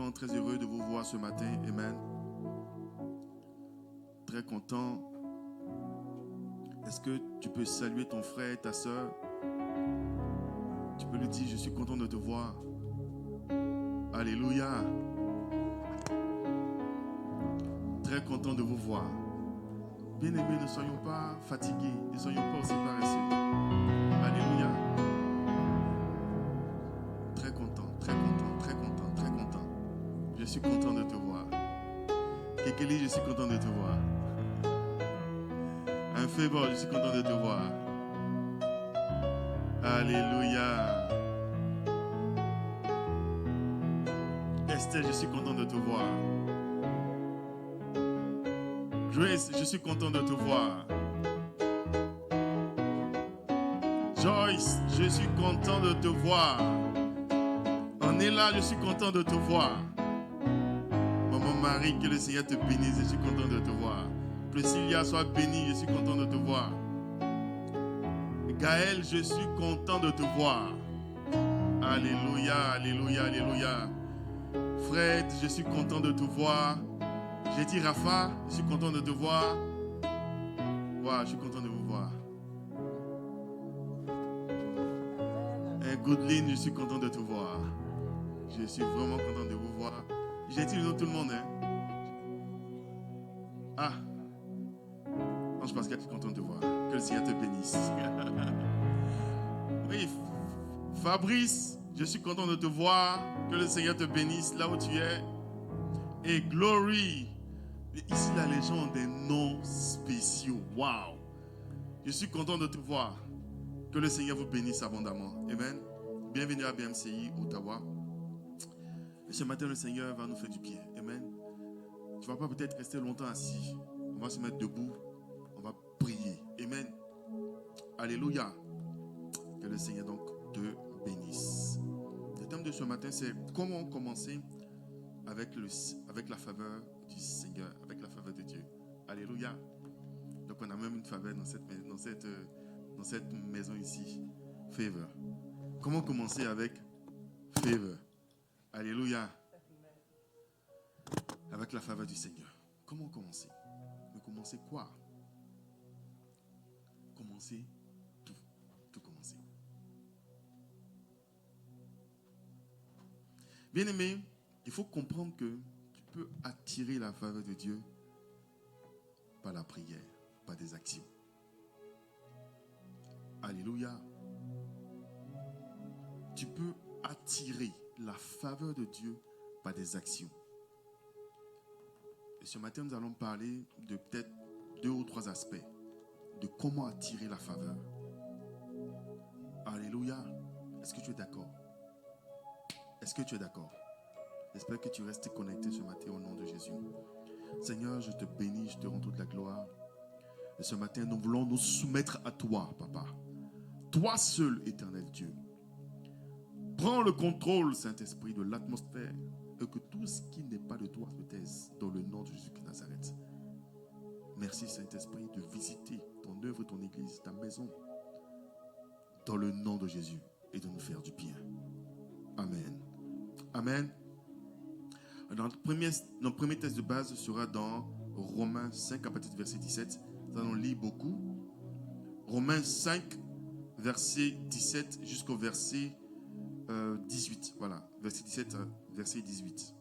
content, très heureux de vous voir ce matin. Amen. Très content. Est-ce que tu peux saluer ton frère, ta soeur? Tu peux lui dire, je suis content de te voir. Alléluia. Très content de vous voir. Bien-aimés, ne soyons pas fatigués, ne soyons pas aussi paresseux. Alléluia. Très content, très content, très content, très content. Je suis content de te voir. Kekeli, je suis content de te voir. Un favor, je suis content de te voir. Alléluia. Esther, je suis content de te voir. Grace, je suis content de te voir. Joyce, je suis content de te voir. On est là, je suis content de te voir. Maman Marie, que le Seigneur te bénisse, je suis content de te voir. Priscilla, sois bénie, je suis content de te voir. Gaël, je suis content de te voir. Alléluia, alléluia, alléluia. Fred, je suis content de te voir. J'ai dit Rafa, je suis content de te voir. Wow, je suis content de vous voir. Et Goodline, je suis content de te voir. Je suis vraiment content de vous voir. J'ai dit le nom de tout le monde. Hein? Ah, Ange Pascal, je suis content de te voir. Que le Seigneur te bénisse. Oui, Fabrice, je suis content de te voir. Que le Seigneur te bénisse là où tu es. Et Glory. Ici, là, les gens ont des noms spéciaux. Waouh. Je suis content de te voir. Que le Seigneur vous bénisse abondamment. Amen. Bienvenue à BMCI Ottawa. Et ce matin, le Seigneur va nous faire du bien. Amen. Tu ne vas pas peut-être rester longtemps assis. On va se mettre debout. On va prier. Amen. Alléluia. Que le Seigneur donc te bénisse. Le thème de ce matin, c'est comment commencer avec la faveur du Seigneur, avec la faveur de Dieu. Alléluia. Donc on a même une faveur dans cette maison ici. Favor. Comment commencer avec favor? Alléluia. Avec la faveur du Seigneur. Comment commencer? Mais commencer quoi? Commencer tout. Tout commencer. Bien-aimé, il faut comprendre que tu peux attirer la faveur de Dieu par la prière, par des actions. Alléluia. Tu peux attirer la faveur de Dieu par des actions. Et ce matin, nous allons parler de peut-être 2 ou 3 aspects de comment attirer la faveur. Alléluia. Est-ce que tu es d'accord? Est-ce que tu es d'accord? J'espère que tu restes connecté ce matin au nom de Jésus. Seigneur, je te bénis, je te rends toute la gloire. Et ce matin, nous voulons nous soumettre à toi, Papa. Toi seul, éternel Dieu. Prends le contrôle, Saint-Esprit, de l'atmosphère et que tout ce qui n'est pas de toi se taise dans le nom de Jésus de Nazareth. Merci, Saint-Esprit, de visiter ton œuvre, ton église, ta maison, dans le nom de Jésus et de nous faire du bien. Amen. Amen. Notre premier texte de base sera dans Romains 5 à partir du verset 17. Nous allons lire beaucoup. Romains 5, verset 17 jusqu'au verset 18. Voilà, verset 17 à verset 18.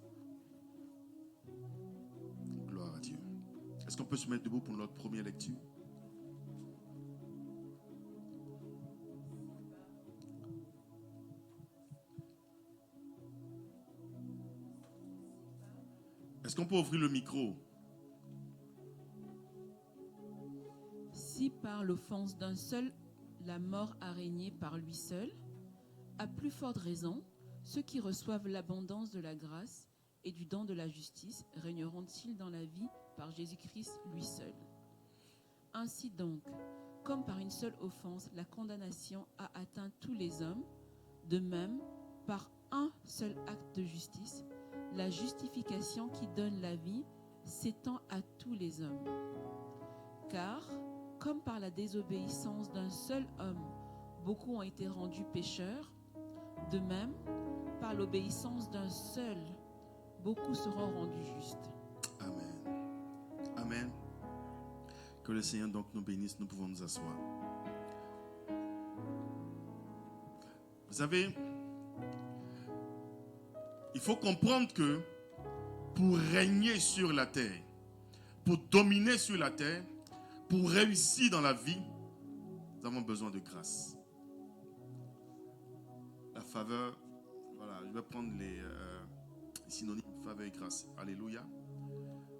Gloire à Dieu. Est-ce qu'on peut se mettre debout pour notre première lecture? Est-ce qu'on peut ouvrir le micro? Si par l'offense d'un seul, la mort a régné par lui seul, à plus forte raison, ceux qui reçoivent l'abondance de la grâce et du don de la justice régneront-ils dans la vie par Jésus-Christ lui seul. Ainsi donc, comme par une seule offense, la condamnation a atteint tous les hommes, de même, par un seul acte de justice, la justification qui donne la vie s'étend à tous les hommes. Car, comme par la désobéissance d'un seul homme, beaucoup ont été rendus pécheurs, de même, par l'obéissance d'un seul, beaucoup seront rendus justes. Amen. Amen. Que le Seigneur donc nous bénisse, nous pouvons nous asseoir. Vous savez, il faut comprendre que pour régner sur la terre, pour dominer sur la terre, pour réussir dans la vie, nous avons besoin de grâce. La faveur, voilà, je vais prendre les synonymes faveur et grâce. Alléluia.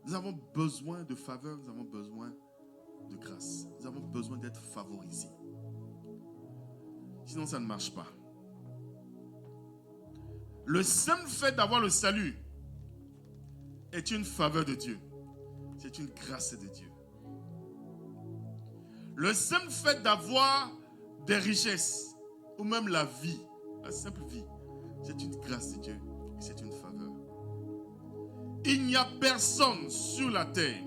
Nous avons besoin de faveur, nous avons besoin de grâce. Nous avons besoin d'être favorisés. Sinon, ça ne marche pas. Le simple fait d'avoir le salut est une faveur de Dieu. C'est une grâce de Dieu. Le simple fait d'avoir des richesses, ou même la vie, la simple vie, c'est une grâce de Dieu et c'est une faveur. Il n'y a personne sur la terre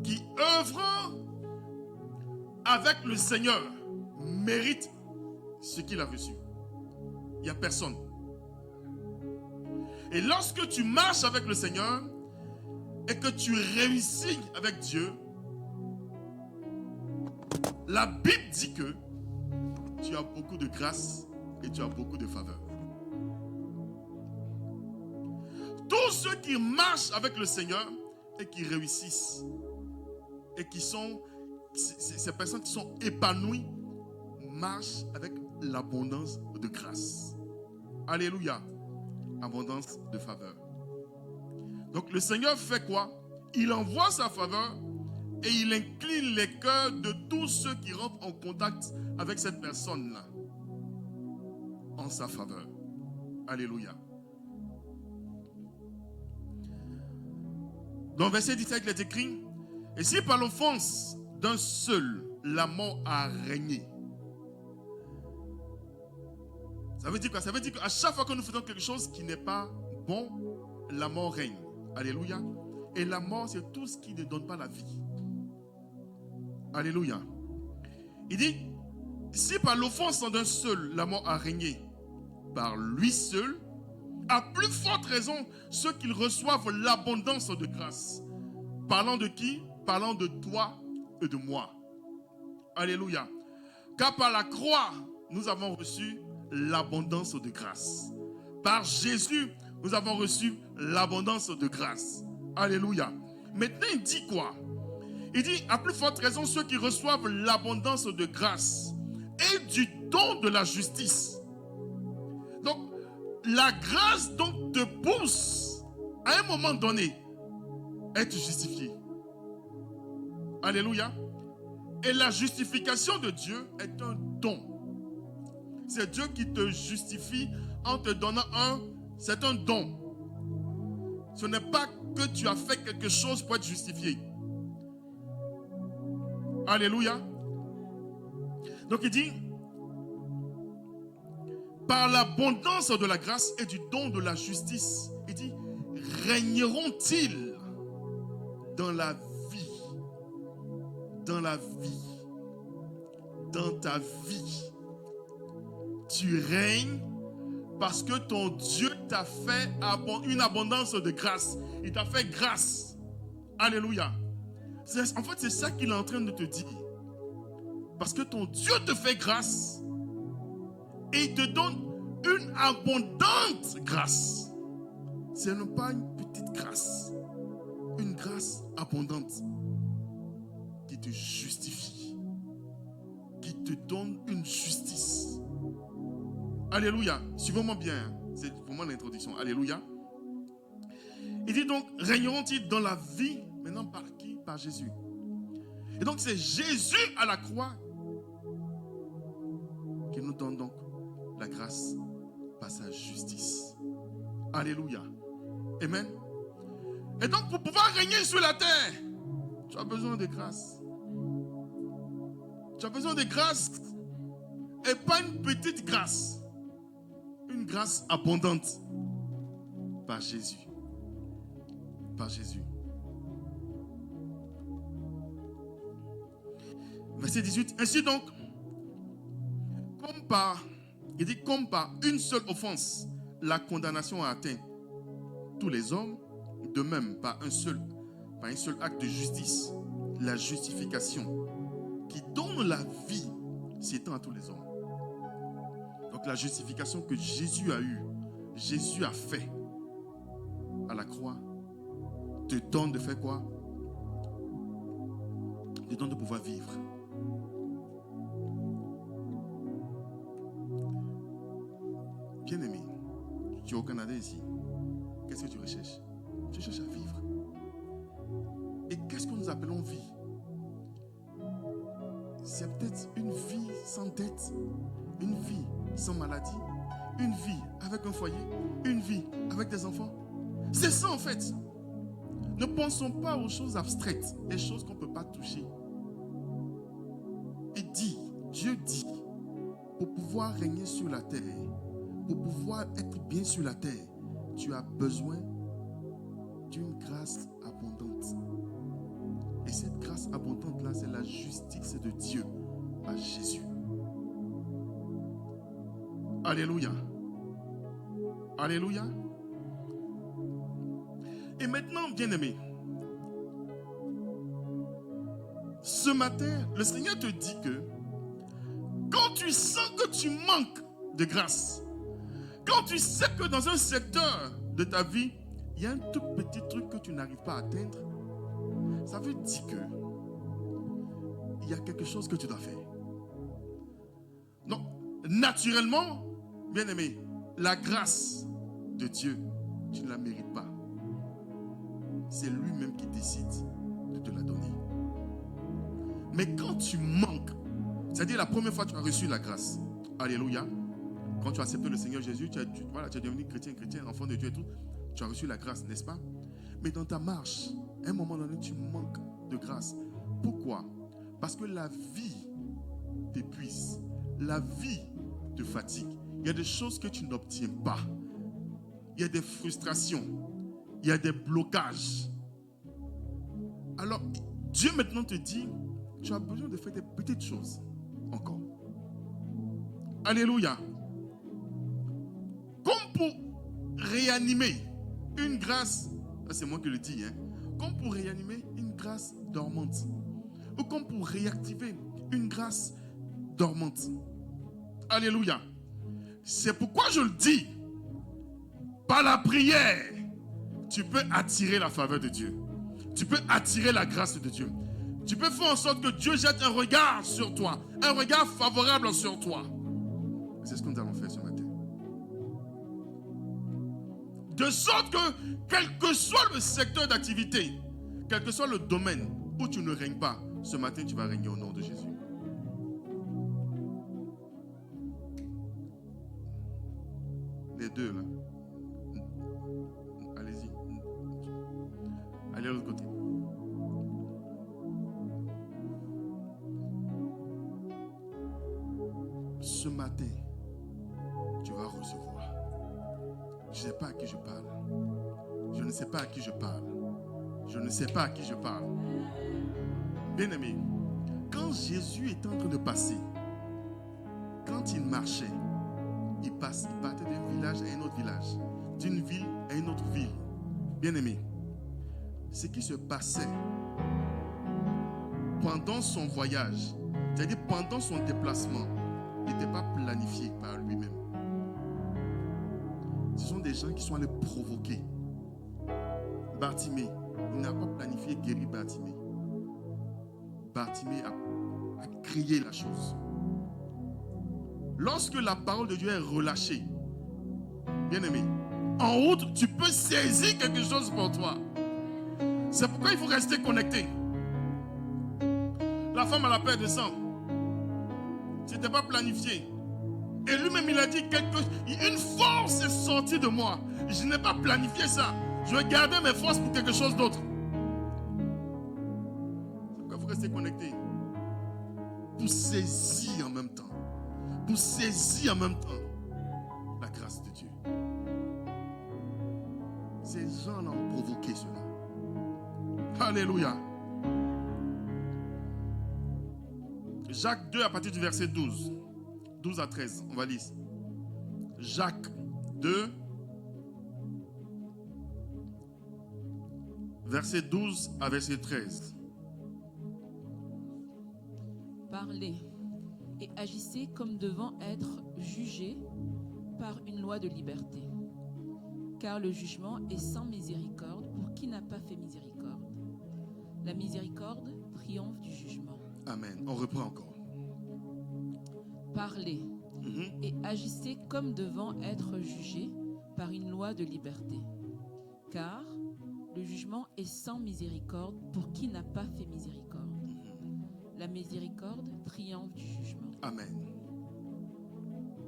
qui œuvre avec le Seigneur mérite ce qu'il a reçu. Il n'y a personne. Et lorsque tu marches avec le Seigneur et que tu réussis avec Dieu, la Bible dit que tu as beaucoup de grâce et tu as beaucoup de faveur. Tous ceux qui marchent avec le Seigneur et qui réussissent et qui sont, ces personnes qui sont épanouies, marchent avec l'abondance de grâce. Alléluia. Abondance de faveur. Donc le Seigneur fait quoi? Il envoie sa faveur et il incline les cœurs de tous ceux qui rentrent en contact avec cette personne-là en sa faveur. Alléluia. Dans verset 17, il est écrit: et si par l'offense d'un seul, la mort a régné. Ça veut dire quoi? Ça veut dire qu'à chaque fois que nous faisons quelque chose qui n'est pas bon, la mort règne. Alléluia. Et la mort, c'est tout ce qui ne donne pas la vie. Alléluia. Il dit, si par l'offense d'un seul, la mort a régné, par lui seul, à plus forte raison, ceux qui reçoivent l'abondance de grâce. Parlant de qui? Parlant de toi et de moi. Alléluia. Car par la croix, nous avons reçu l'abondance de grâce. Par Jésus, nous avons reçu l'abondance de grâce. Alléluia. Maintenant, il dit quoi? Il dit, à plus forte raison, ceux qui reçoivent l'abondance de grâce et du don de la justice. Donc, la grâce donc te pousse à un moment donné à être justifié. Alléluia. Et la justification de Dieu est un don. C'est Dieu qui te justifie en te donnant c'est un don. Ce n'est pas que tu as fait quelque chose pour être justifié. Alléluia. Donc il dit, par l'abondance de la grâce et du don de la justice, il dit, régneront-ils dans la vie, dans ta vie. Tu règnes parce que ton Dieu t'a fait une abondance de grâce. Il t'a fait grâce. Alléluia. En fait, c'est ça qu'il est en train de te dire. Parce que ton Dieu te fait grâce et il te donne une abondante grâce. Ce n'est pas une petite grâce. Une grâce abondante qui te justifie, qui te donne une justice. Alléluia. Suivez-moi bien. C'est vraiment l'introduction. Alléluia. Il dit donc, régneront-ils dans la vie? Maintenant, par qui? Par Jésus. Et donc, c'est Jésus à la croix qui nous donne donc la grâce par sa justice. Alléluia. Amen. Et donc, pour pouvoir régner sur la terre, tu as besoin de grâce. Tu as besoin de grâce. Et pas une petite grâce. Une grâce abondante. Par Jésus. Par Jésus. Verset 18. Ainsi donc, comme par une seule offense, la condamnation a atteint tous les hommes, de même par un seul acte de justice, la justification qui donne la vie s'étend à tous les hommes. Donc la justification que Jésus a eue, Jésus a fait à la croix, te donne de faire quoi? Te donne de pouvoir vivre. Bien-aimé, tu es au Canada ici. Qu'est-ce que tu recherches? Tu cherches à vivre. Et qu'est-ce que nous appelons vie? C'est peut-être une vie sans dette, une vie sans maladie, une vie avec un foyer, une vie avec des enfants. C'est ça en fait. Ne pensons pas aux choses abstraites, les choses qu'on ne peut pas toucher. Et Dieu dit, pour pouvoir régner sur la terre, pour pouvoir être bien sur la terre, tu as besoin d'une grâce abondante. Et cette grâce abondante-là, c'est la justice de Dieu par Jésus. Alléluia. Alléluia. Et maintenant, bien-aimé, ce matin, le Seigneur te dit que quand tu sens que tu manques de grâce, quand tu sais que dans un secteur de ta vie, il y a un tout petit truc que tu n'arrives pas à atteindre, ça veut dire que il y a quelque chose que tu dois faire. Non, naturellement, bien-aimé, la grâce de Dieu, tu ne la mérites pas. C'est lui-même qui décide de te la donner. Mais quand tu manques, c'est-à-dire la première fois que tu as reçu la grâce, alléluia, quand tu as accepté le Seigneur Jésus, tu es devenu chrétien, enfant de Dieu et tout, tu as reçu la grâce, n'est-ce pas? Mais dans ta marche, à un moment donné, tu manques de grâce. Pourquoi? Parce que la vie t'épuise, la vie te fatigue. Il y a des choses que tu n'obtiens pas. Il y a des frustrations, il y a des blocages. Alors, Dieu maintenant te dit, tu as besoin de faire des petites choses encore. Alléluia. Comme pour réanimer une grâce, c'est moi qui le dis, comme pour réanimer une grâce dormante, ou comme pour réactiver une grâce dormante. Alléluia. C'est pourquoi je le dis, par la prière, tu peux attirer la faveur de Dieu. Tu peux attirer la grâce de Dieu. Tu peux faire en sorte que Dieu jette un regard sur toi, un regard favorable sur toi. C'est ce que nous allons faire ce matin. De sorte que, quel que soit le secteur d'activité, quel que soit le domaine où tu ne règnes pas, ce matin tu vas régner au nom de Jésus. Les deux là. Allez-y. Allez de l'autre côté. Ce matin, tu vas recevoir. Je ne sais pas à qui je parle. Je ne sais pas à qui je parle. Je ne sais pas à qui je parle. Bien-aimé, quand Jésus est en train de passer, quand il marchait, il partait d'un village à un autre village, d'une ville à une autre ville. Bien-aimé, ce qui se passait pendant son voyage, c'est-à-dire pendant son déplacement, n'était pas planifié par lui-même. Ce sont des gens qui sont allés provoquer. Bartimée, il n'a pas planifié guérir Bartimée. Bartimée a créé la chose. Lorsque la parole de Dieu est relâchée, bien-aimé, en route, tu peux saisir quelque chose pour toi. C'est pourquoi il faut rester connecté. La femme à la paire de sang, ce n'était pas planifié. Et lui-même, il a dit une force est sortie de moi. Je n'ai pas planifié ça. Je vais garder mes forces pour quelque chose d'autre. C'est pourquoi il faut rester connecté. Pour saisir en même temps. Pour saisir en même temps la grâce de Dieu. Ces gens-là ont provoqué cela. Alléluia. Jacques 2 à partir du verset 12. 12 à 13, on va lire. Jacques 2 Verset 12 à verset 13. Parlez et agissez comme devant être jugés par une loi de liberté. Car le jugement est sans miséricorde pour qui n'a pas fait miséricorde. La miséricorde triomphe du jugement. Amen. On reprend encore. Parlez et agissez comme devant être jugés par une loi de liberté. Car le jugement est sans miséricorde pour qui n'a pas fait miséricorde. La miséricorde triomphe du jugement. Amen.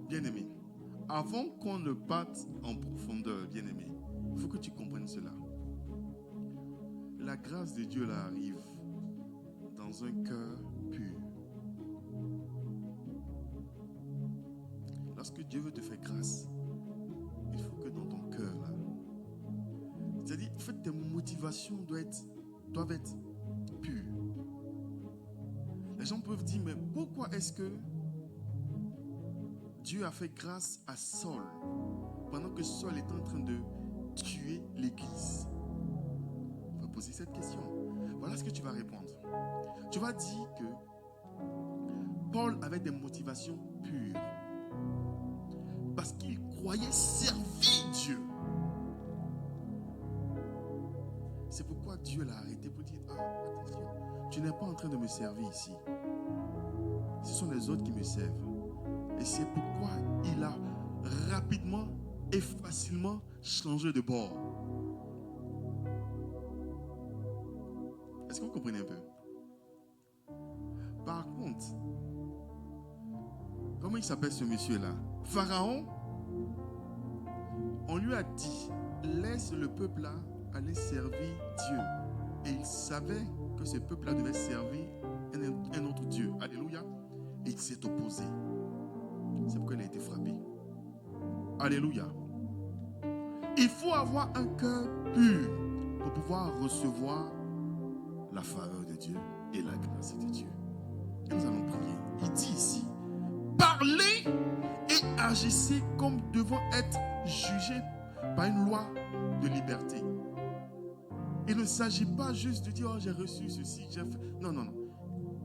Bien-aimé, avant qu'on ne parte en profondeur, bien-aimé, il faut que tu comprennes cela. La grâce de Dieu là arrive dans un cœur pur. Lorsque Dieu veut te faire grâce, il faut que dans ton cœur là, c'est-à-dire, en fait, tes motivations doivent être pures. Les gens peuvent dire, mais pourquoi est-ce que Dieu a fait grâce à Saul pendant que Saul est en train de tuer l'Église? On va poser cette question. Voilà ce que tu vas répondre. Tu vas dire que Paul avait des motivations pures parce qu'il croyait servir Dieu. C'est pourquoi Dieu l'a arrêté pour dire, attention, tu n'es pas en train de me servir ici. Ce sont les autres qui me servent. Et c'est pourquoi il a rapidement et facilement changé de bord. Est-ce que vous comprenez un peu? Par contre, comment il s'appelle ce monsieur-là? Pharaon, on lui a dit, laisse le peuple là aller servir Dieu. Et il savait que ce peuple-là devait servir un autre Dieu. Alléluia. Et il s'est opposé. C'est pourquoi il a été frappé. Alléluia. Il faut avoir un cœur pur pour pouvoir recevoir la faveur de Dieu et la grâce de Dieu. Et nous allons prier. Il dit ici, parlez et agissez comme devant être jugés par une loi de liberté. Il ne s'agit pas juste de dire, oh, j'ai reçu ceci, j'ai fait. Non, non, non.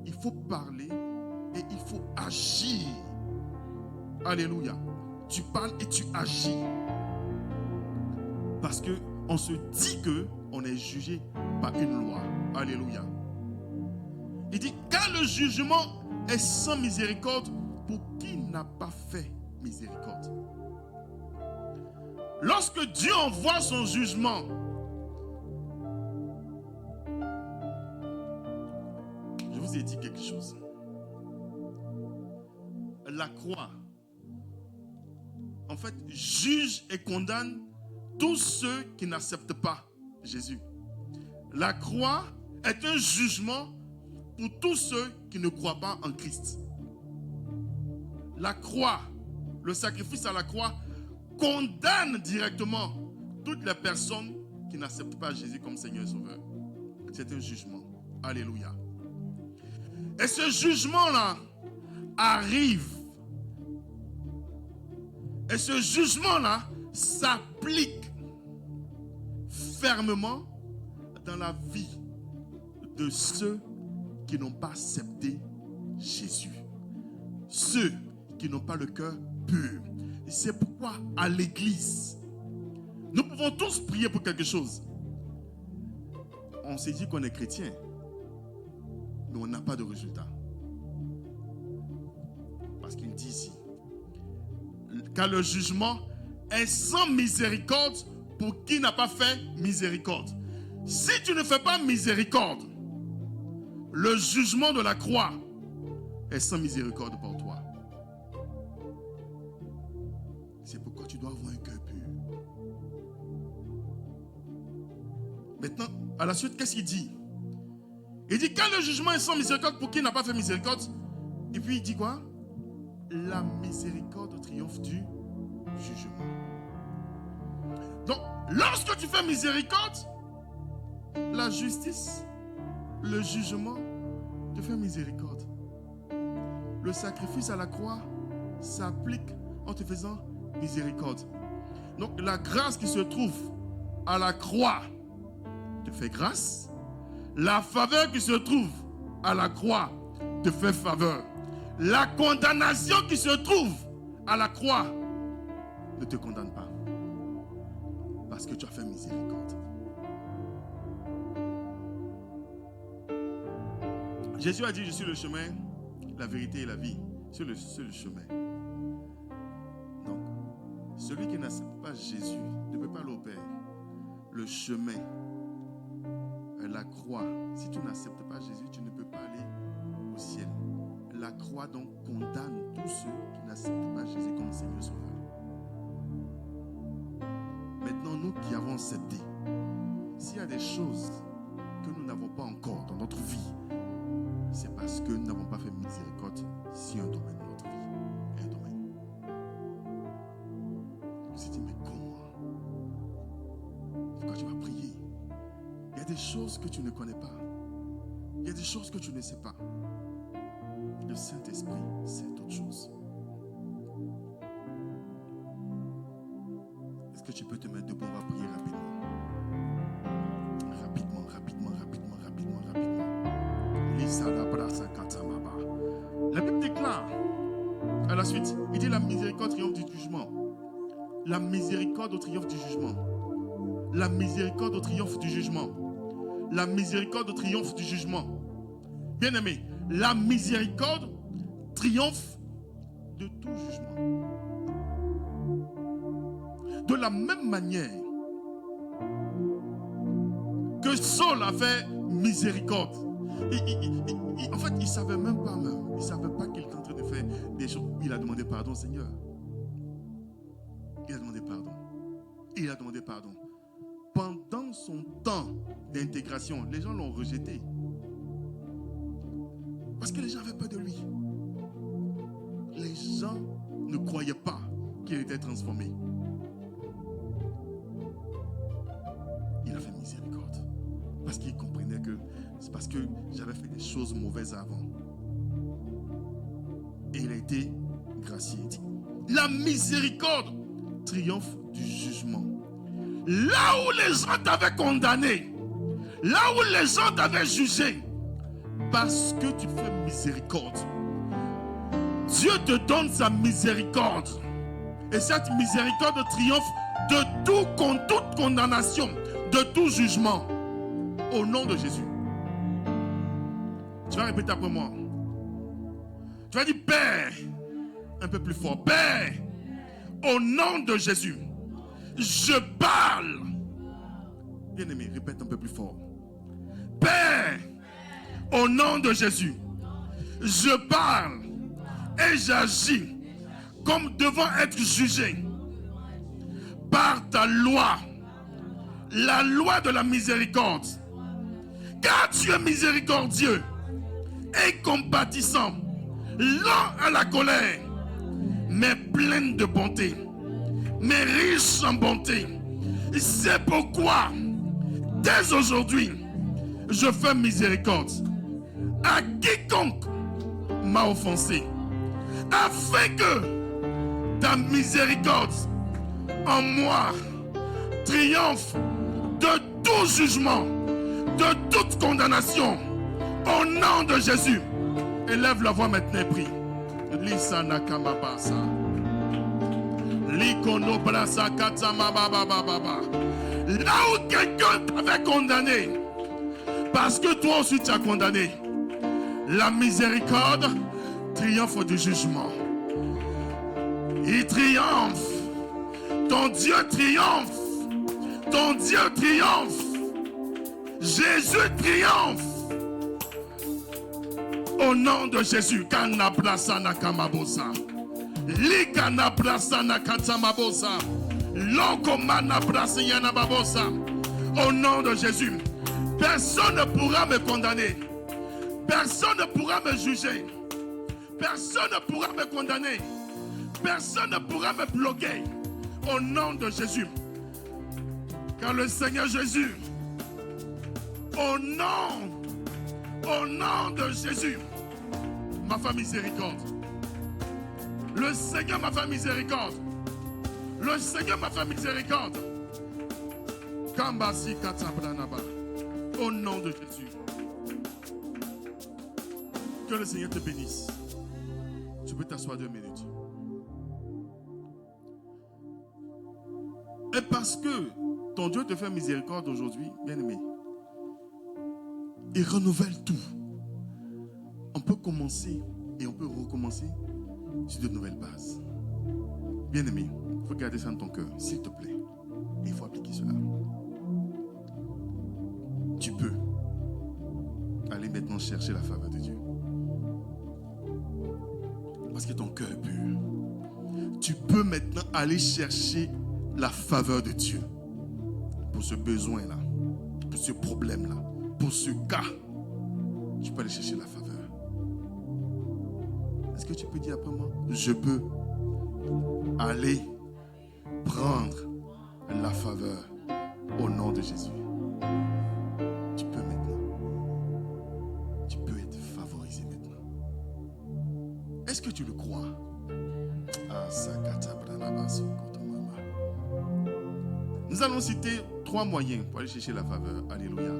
Il faut parler et il faut agir. Alléluia. Tu parles et tu agis. Parce qu'on se dit qu'on est jugé par une loi. Alléluia. Il dit, car le jugement est sans miséricorde pour qui n'a pas fait miséricorde. Lorsque Dieu envoie son jugement, je vous ai dit quelque chose. La croix, en fait, juge et condamne tous ceux qui n'acceptent pas Jésus. La croix est un jugement pour tous ceux qui ne croient pas en Christ. La croix, le sacrifice à la croix, condamne directement toutes les personnes qui n'acceptent pas Jésus comme Seigneur et Sauveur. C'est un jugement. Alléluia. Et ce jugement-là arrive. Et ce jugement-là s'applique fermement dans la vie de ceux qui n'ont pas accepté Jésus. Ceux qui n'ont pas le cœur pur. Et c'est pourquoi à l'église, nous pouvons tous prier pour quelque chose. On s'est dit qu'on est chrétien, mais on n'a pas de résultat. Parce qu'il dit ici, car le jugement est sans miséricorde pour qui n'a pas fait miséricorde. Si tu ne fais pas miséricorde, le jugement de la croix est sans miséricorde pour toi. C'est pourquoi tu dois avoir un cœur pur. Maintenant, à la suite, qu'est-ce qu'il dit? Il dit, quand le jugement est sans miséricorde pour qui n'a pas fait miséricorde, et puis il dit quoi? La miséricorde triomphe du jugement. Donc, lorsque tu fais miséricorde, la justice, le jugement te fait miséricorde. Le sacrifice à la croix s'applique en te faisant miséricorde. Donc, la grâce qui se trouve à la croix te fait grâce. La faveur qui se trouve à la croix te fait faveur. La condamnation qui se trouve à la croix ne te condamne pas. Parce que tu as fait miséricorde. Jésus a dit, je suis le chemin, la vérité et la vie. C'est le seul chemin. Donc, celui qui n'accepte pas Jésus ne peut pas aller au Père. Le chemin, la croix, si tu n'acceptes pas Jésus, tu ne peux pas aller au ciel. La croix donc condamne tous ceux qui n'acceptent pas Jésus comme Seigneur Sauveur. Maintenant, nous qui avons accepté, s'il y a des choses que nous n'avons pas encore dans notre vie, c'est parce que nous n'avons pas fait miséricorde sur un domaine de notre vie. Un domaine. Je me suis dit, mais comment? Pourquoi tu vas prier? Il y a des choses que tu ne connais pas. Il y a des choses que tu ne sais pas. Le Saint-Esprit, c'est autre chose. Est-ce que tu peux te mettre debout? On va prier rapidement. La Bible déclare à la suite, il dit la miséricorde triomphe du jugement. La miséricorde au triomphe du jugement. La miséricorde au triomphe du jugement. La miséricorde au triomphe du jugement. Bien aimé, la miséricorde triomphe de tout jugement. De la même manière que Saul a fait miséricorde. En fait, il ne savait même pas même. Il ne savait pas qu'il était en train de faire des choses. Il a demandé pardon, Seigneur. Il a demandé pardon. Il a demandé pardon. Pendant son temps d'intégration, les gens l'ont rejeté. Parce que les gens avaient peur de lui. Les gens ne croyaient pas qu'il était transformé. Il a fait miséricorde. Parce qu'il comprenait que c'est parce que j'avais fait des choses mauvaises avant. Et il a été gracié. La miséricorde triomphe du jugement. Là où les gens t'avaient condamné, là où les gens t'avaient jugé, parce que tu fais miséricorde, Dieu te donne sa miséricorde. Et cette miséricorde triomphe de toute condamnation, de tout jugement. Au nom de Jésus. Tu vas répéter après moi. Tu vas dire Père, un peu plus fort. Père, au nom de Jésus, je parle. Bien aimé, répète un peu plus fort. Père, au nom de Jésus, je parle et j'agis comme devant être jugé par ta loi, la loi de la miséricorde. Car tu es miséricordieux et compatissant, lent à la colère, mais plein de bonté, mais riche en bonté. C'est pourquoi, dès aujourd'hui, je fais miséricorde à quiconque m'a offensé, afin que ta miséricorde en moi triomphe de tout jugement, de toute condamnation. Au nom de Jésus, élève la voix maintenant et prie. Lisa nakamabasa. Likono brasa katamababababa. Là où quelqu'un t'avait condamné, parce que toi aussi tu as condamné, la miséricorde triomphe du jugement. Il triomphe. Ton Dieu triomphe. Ton Dieu triomphe. Jésus triomphe. Au nom de Jésus, kana brasa nakamabosa. Likana brasa nakatamabosa. Lokomana brasa yanababosa. Au nom de Jésus, personne ne pourra me condamner. Personne ne pourra me juger. Personne ne pourra me condamner. Personne ne pourra me bloquer. Au nom de Jésus. Car le Seigneur Jésus, au nom de Jésus, m'a fait miséricorde. Le Seigneur m'a fait miséricorde. Le Seigneur m'a fait miséricorde. Kambasi katabranaba. Au nom de Jésus. Que le Seigneur te bénisse. Tu peux t'asseoir 2 minutes. Et parce que ton Dieu te fait miséricorde aujourd'hui, bien-aimé, il renouvelle tout. On peut commencer et on peut recommencer sur de nouvelles bases. Bien-aimé, il faut garder ça dans ton cœur, s'il te plaît. Et il faut appliquer cela. Tu peux aller maintenant chercher la faveur de Dieu. Parce que ton cœur est pur. Tu peux maintenant aller chercher la faveur de Dieu. Pour ce besoin-là, pour ce problème-là, pour ce cas. Tu peux aller chercher la faveur. Est-ce que tu peux dire après moi? Je peux aller prendre la faveur au nom de Jésus. Tu peux maintenant. Tu peux être favorisé maintenant. Est-ce que tu le crois? Nous allons citer 3 moyens pour aller chercher la faveur. Alléluia.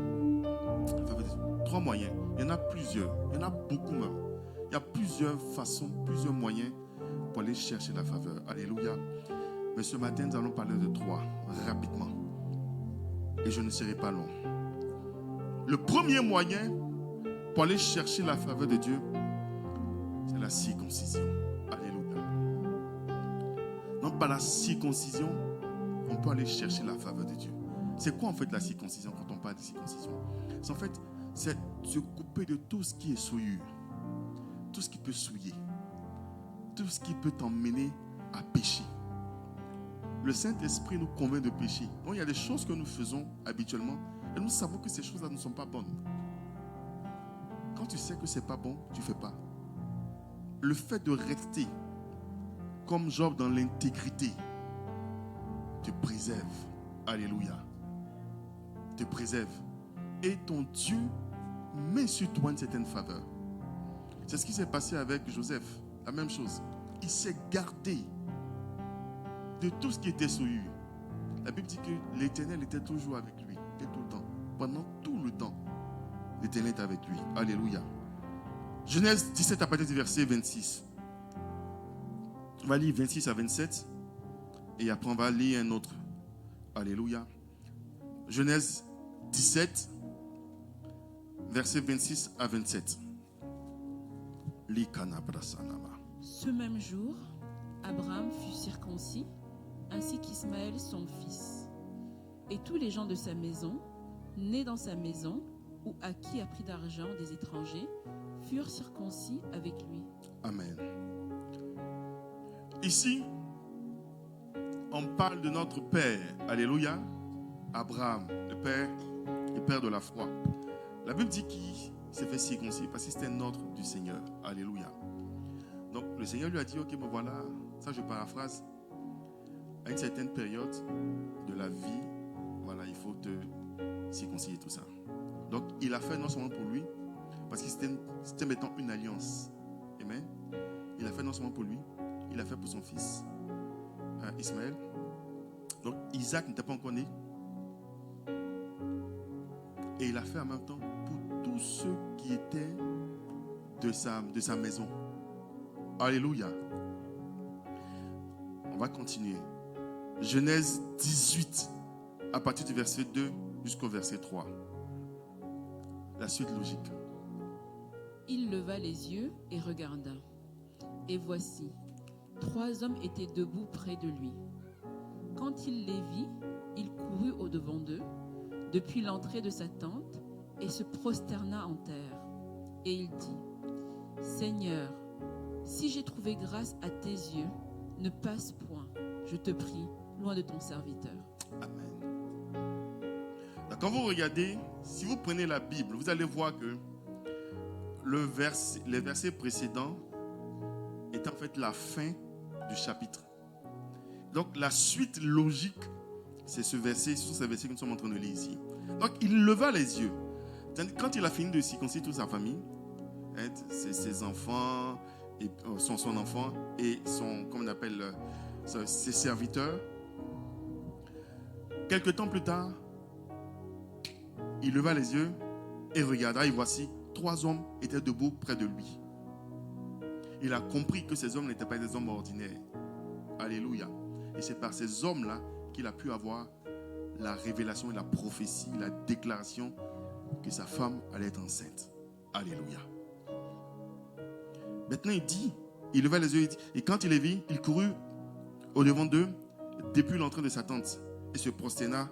3 moyens. Il y en a plusieurs. Il y en a beaucoup même. Il y a plusieurs façons, plusieurs moyens pour aller chercher la faveur. Alléluia. Mais ce matin, nous allons parler de 3 rapidement. Et je ne serai pas long. Le premier moyen pour aller chercher la faveur de Dieu, c'est la circoncision. Alléluia. Donc par la circoncision, on peut aller chercher la faveur de Dieu. C'est quoi en fait la circoncision quand on parle de circoncision? C'est en fait, c'est se couper de tout ce qui est souillure, tout ce qui peut souiller, tout ce qui peut t'emmener à pécher. Le Saint-Esprit nous convainc de pécher. Donc il y a des choses que nous faisons habituellement et nous savons que ces choses-là ne sont pas bonnes. Quand tu sais que ce n'est pas bon, tu ne fais pas. Le fait de rester comme Job dans l'intégrité te préserve. Alléluia. Te préserve. Et ton Dieu met sur toi une certaine faveur. C'est ce qui s'est passé avec Joseph. La même chose. Il s'est gardé de tout ce qui était souillure. La Bible dit que l'Éternel était toujours avec lui. Et tout le temps. Pendant tout le temps, l'Éternel était avec lui. Alléluia. Genèse 17 à partir du verset 26. On va lire 26 à 27. Et après on va lire un autre. Alléluia. Genèse 17, verset 26 à 27. Ce même jour, Abraham fut circoncis, ainsi qu'Ismaël son fils. Et tous les gens de sa maison, nés dans sa maison, ou à qui a pris d'argent des étrangers, furent circoncis avec lui. Amen. Ici, on parle de notre Père, alléluia, Abraham, le Père de la foi. La Bible dit qu'il s'est fait circoncis parce que c'était un ordre du Seigneur, alléluia. Donc le Seigneur lui a dit, ok, bon voilà, ça je paraphrase, à une certaine période de la vie, voilà, il faut te circoncilier tout ça. Donc il a fait non seulement pour lui, parce que c'était maintenant une alliance, amen. Il a fait non seulement pour lui, il a fait pour son fils, Ismaël. Donc Isaac n'était pas encore né. Et il a fait en même temps pour tous ceux qui étaient de sa maison. Alléluia. On va continuer. Genèse 18, à partir du verset 2 jusqu'au verset 3. La suite logique. Il leva les yeux et regarda. Et voici, 3 hommes étaient debout près de lui. Quand il les vit, il courut au-devant d'eux, depuis l'entrée de sa tente, et se prosterna en terre. Et il dit, « Seigneur, si j'ai trouvé grâce à tes yeux, ne passe point, je te prie, loin de ton serviteur. » Amen. Donc, quand vous regardez, si vous prenez la Bible, vous allez voir que les versets précédents est en fait la fin du chapitre. Donc la suite logique, c'est ce verset, ce sont ces versets que nous sommes en train de lire ici. Donc il leva les yeux. Quand il a fini de circoncire toute sa famille, ses enfants, et son enfant et comme on appelle, ses serviteurs, quelque temps plus tard, il leva les yeux et regarda, et voici, 3 hommes étaient debout près de lui. Il a compris que ces hommes n'étaient pas des hommes ordinaires. Alléluia. Et c'est par ces hommes-là qu'il a pu avoir la révélation et la prophétie, la déclaration que sa femme allait être enceinte. Alléluia. Maintenant il dit, il leva les yeux et quand il les vit, il courut au devant d'eux depuis l'entrée de sa tente et se prosterna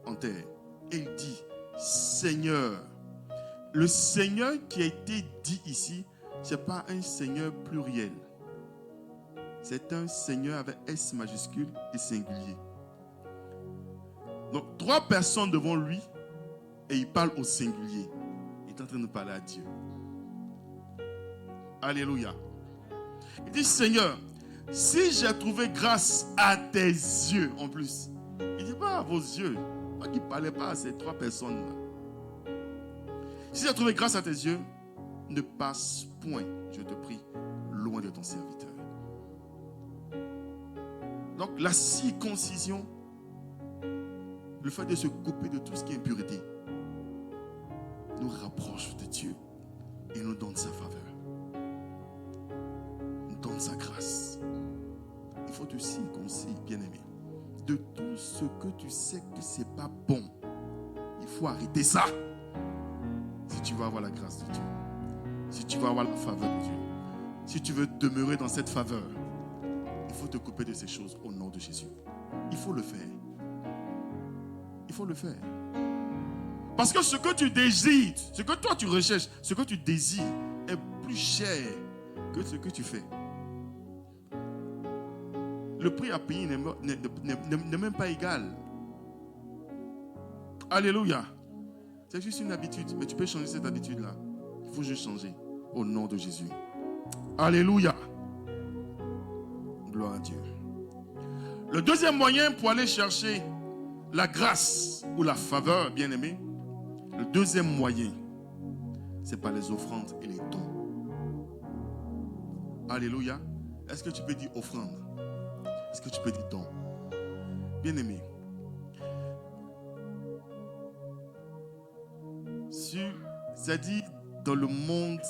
en terre. Et il dit, Seigneur. Le Seigneur qui a été dit ici, ce n'est pas un Seigneur pluriel. C'est un Seigneur avec S majuscule et singulier. Donc 3 personnes devant lui et il parle au singulier. Il est en train de parler à Dieu. Alléluia. Il dit, Seigneur, si j'ai trouvé grâce à tes yeux en plus. Il ne dit pas à vos yeux. Il ne parlait pas à ces 3 personnes-là. Si j'ai trouvé grâce à tes yeux, ne passe point, je te prie, loin de ton serviteur. Donc la circoncision, le fait de se couper de tout ce qui est impureté, nous rapproche de Dieu et nous donne sa faveur. Nous donne sa grâce. Il faut te circoncire, bien-aimé. De tout ce que tu sais que ce n'est pas bon, il faut arrêter ça. Si tu veux avoir la grâce de Dieu, si tu veux avoir la faveur de Dieu, si tu veux demeurer dans cette faveur, il faut te couper de ces choses au nom de Jésus. Il faut le faire. Il faut le faire. Parce que ce que tu désires, ce que toi tu recherches, ce que tu désires est plus cher que ce que tu fais. Le prix à payer n'est même pas égal. Alléluia. C'est juste une habitude, mais tu peux changer cette habitude-là. Il faut juste changer au nom de Jésus. Alléluia. Gloire à Dieu. Le deuxième moyen pour aller chercher la grâce ou la faveur, bien-aimé, le deuxième moyen, c'est par les offrandes et les dons. Alléluia. Est-ce que tu peux dire offrande? Est-ce que tu peux dire don? Bien-aimé, c'est-à-dire dans le monde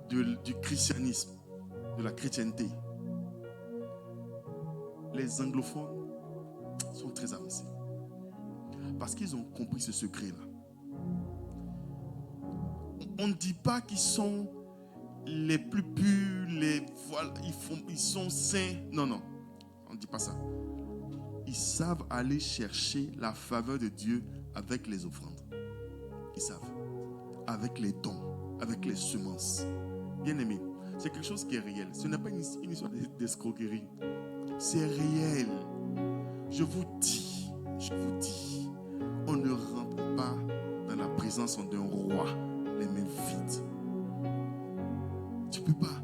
du christianisme, de la chrétienté, les anglophones sont très avancés parce qu'ils ont compris ce secret-là. On ne dit pas qu'ils sont les plus purs, ils sont saints. Non, non, on ne dit pas ça. Ils savent aller chercher la faveur de Dieu avec les offrandes. Ils savent. Avec les dons, avec les semences. Bien aimé, c'est quelque chose qui est réel. Ce n'est pas une histoire d'escroquerie. C'est réel. Je vous dis, on ne rentre pas dans la présence d'un roi les mains vides. Tu ne peux pas.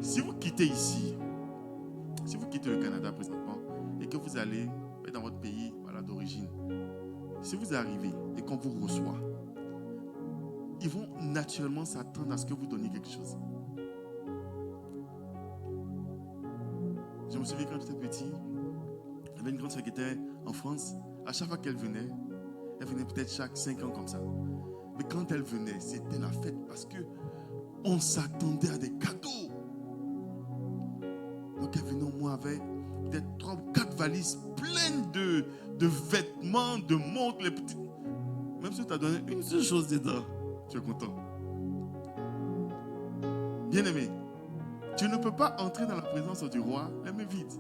Si vous quittez ici, si vous quittez le Canada présentement et que vous allez dans votre pays d'origine, si vous arrivez et qu'on vous reçoit, ils vont naturellement s'attendre à ce que vous donniez quelque chose. Je me souviens quand j'étais petit, il y avait une grande soeur qui était en France. À chaque fois qu'elle venait peut-être chaque 5 ans comme ça. Mais quand elle venait, c'était la fête parce que on s'attendait à des cadeaux. Donc elle venait au moins avec peut-être 3 ou 4 valises pleines de vêtements, de montres, les petites. Même si tu as donné une seule chose dedans, tu es content. Bien-aimé, tu ne peux pas entrer dans la présence du roi les mains vides.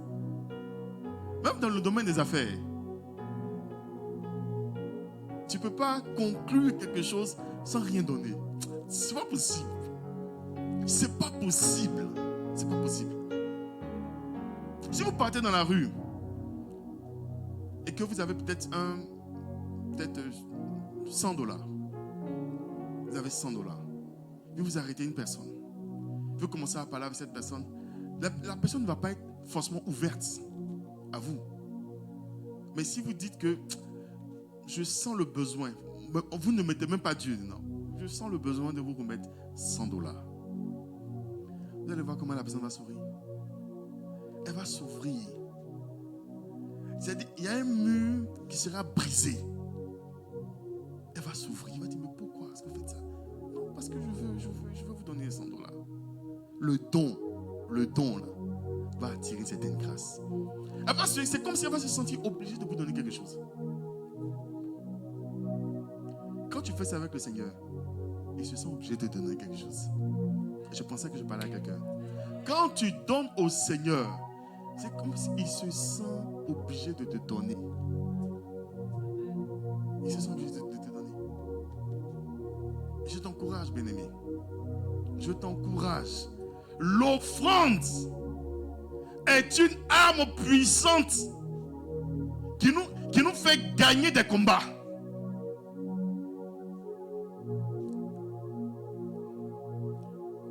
Même dans le domaine des affaires. Tu ne peux pas conclure quelque chose sans rien donner. C'est pas possible. C'est pas possible. C'est pas possible. Si vous partez dans la rue et que vous avez peut-être $100, vous avez $100, puis vous arrêtez une personne, vous commencez à parler avec cette personne, la personne ne va pas être forcément ouverte à vous. Mais si vous dites que je sens le besoin, vous ne mettez même pas Dieu, non. Je sens le besoin de vous remettre $100. Vous allez voir comment la personne va sourire. Elle va s'ouvrir. C'est-à-dire, il y a un mur qui sera brisé. Elle va s'ouvrir. Elle va dire, mais pourquoi est-ce que vous faites ça? Non, parce que je veux vous donner $100. Le don là, va attirer certaines grâces. C'est comme si elle va se sentir obligée de vous donner quelque chose. Quand tu fais ça avec le Seigneur, il se sent obligé de te donner quelque chose. Je pensais que je parlais à quelqu'un. Quand tu donnes au Seigneur, c'est comme s'il se sent obligé de te donner. Il se sent obligé de te donner. Je t'encourage, bien-aimé. Je t'encourage. L'offrande est une arme puissante qui nous fait gagner des combats.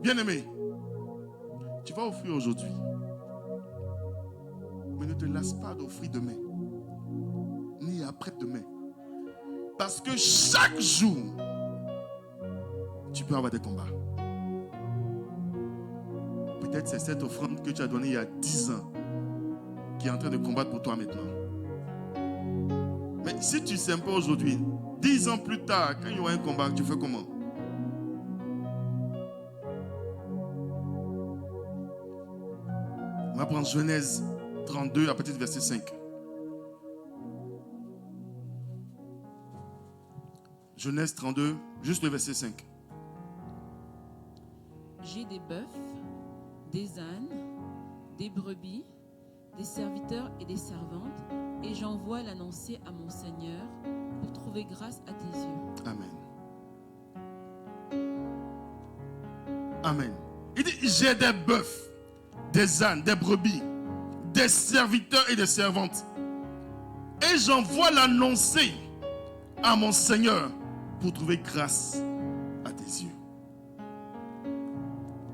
Bien-aimé, tu vas offrir aujourd'hui, mais ne te lasse pas d'offrir demain, ni après-demain. Parce que chaque jour, tu peux avoir des combats. Peut-être c'est cette offrande que tu as donnée il y a 10 ans qui est en train de combattre pour toi maintenant. Mais si tu ne sèmes pas aujourd'hui, 10 ans plus tard, quand il y aura un combat, tu fais comment? On va prendre Genèse 32 à partir du verset 5. Genèse 32, juste le verset 5. J'ai des bœufs, des ânes, des brebis, des serviteurs et des servantes, et j'envoie l'annoncer à mon Seigneur pour trouver grâce à tes yeux. Amen. Amen. Il dit, j'ai des bœufs, des ânes, des brebis, des serviteurs et des servantes, et j'envoie l'annoncer à mon Seigneur pour trouver grâce à tes yeux.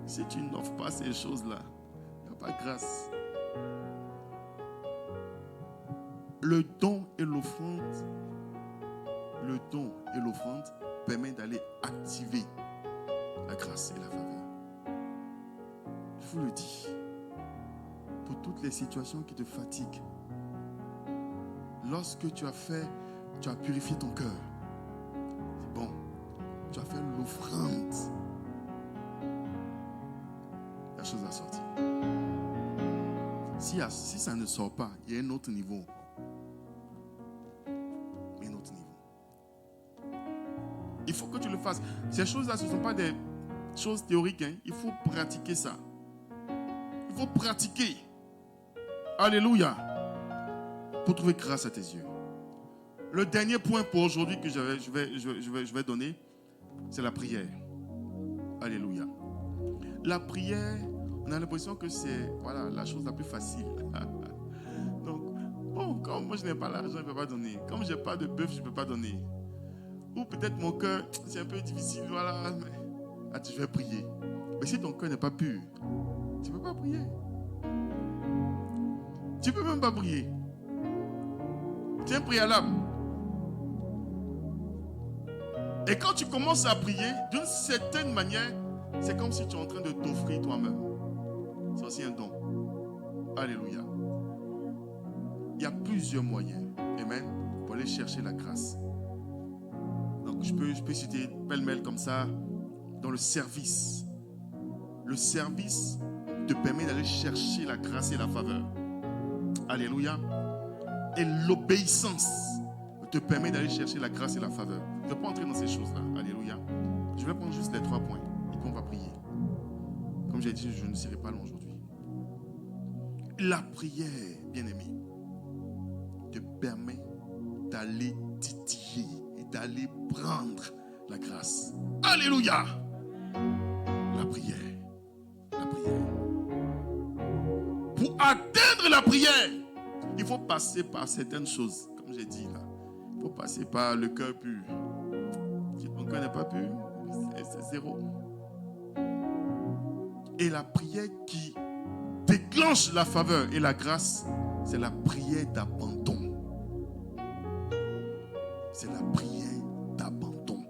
Si tu n'offres pas ces choses-là, il n'y a pas de grâce. Le don et l'offrande permettent d'aller activer la grâce et la faveur. Je vous le dis, pour toutes les situations qui te fatiguent, lorsque tu as purifié ton cœur, c'est bon, tu as fait l'offrande, la chose a sorti. Si ça ne sort pas, il y a un autre niveau. Un autre niveau. Il faut que tu le fasses. Ces choses-là, ce ne sont pas des choses théoriques. Hein. Il faut pratiquer ça. Il faut pratiquer. Alléluia. Pour trouver grâce à tes yeux. Le dernier point pour aujourd'hui que je vais donner, c'est la prière. Alléluia. La prière, on a l'impression que c'est la chose la plus facile. Donc, bon, comme moi je n'ai pas l'argent, je ne peux pas donner. Comme je n'ai pas de bœuf, je ne peux pas donner. Ou peut-être mon cœur, c'est un peu difficile, voilà. Mais, tu vas prier. Mais si ton cœur n'est pas pur, tu ne peux pas prier. Tu ne peux même pas prier. Tu es préalable. Et quand tu commences à prier, d'une certaine manière, c'est comme si tu es en train de t'offrir toi-même. C'est aussi un don. Alléluia. Il y a plusieurs moyens, amen, pour aller chercher la grâce. Donc je peux citer pêle-mêle comme ça, dans le service. Le service te permet d'aller chercher la grâce et la faveur. Alléluia. Et l'obéissance te permet d'aller chercher la grâce et la faveur. Je ne vais pas entrer dans ces choses-là. Alléluia. Je vais prendre juste les 3 points et puis on va prier. Comme j'ai dit, je ne serai pas long aujourd'hui. La prière, bien-aimé, te permet d'aller titiller et d'aller prendre la grâce. Alléluia. La prière. La prière. Pour atteindre la prière, il faut passer par certaines choses. Comme j'ai dit là, il faut passer par le cœur pur. Si ton cœur n'est pas pur, c'est zéro. Et la prière qui déclenche la faveur et la grâce, c'est la prière d'abandon. C'est la prière d'abandon.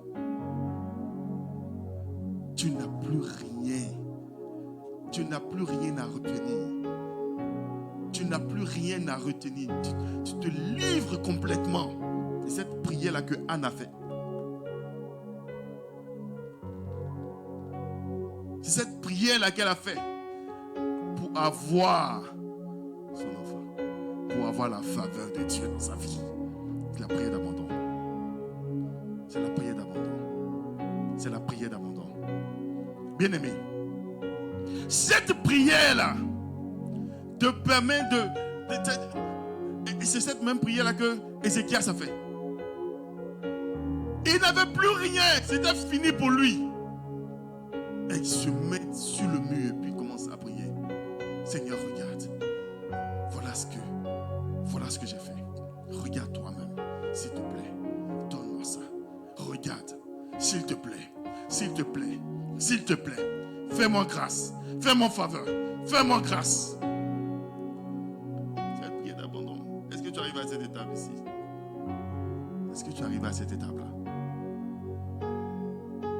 Tu n'as plus rien. Tu n'as plus rien à retenir. Tu n'as plus rien à retenir. Tu te livres complètement. C'est cette prière-là que Anne a fait. C'est cette prière-là qu'elle a fait pour avoir son enfant, pour avoir la faveur de Dieu dans sa vie. C'est la prière d'abandon. C'est la prière d'abandon. C'est la prière d'abandon. Bien-aimé, cette prière-là te permet et c'est cette même prière-là que Ézéchias a fait. Il n'avait plus rien, c'était fini pour lui. Et il se met sur le mur et puis il commence à prier. Seigneur, regarde. Voilà ce que j'ai fait. Regarde toi-même, s'il te plaît. Donne-moi ça. Regarde, s'il te plaît. S'il te plaît. S'il te plaît. Fais-moi grâce. Fais-moi faveur. Fais-moi grâce. Cette prière d'abandon. Est-ce que tu arrives à cette étape ici? Est-ce que tu arrives à cette étape-là?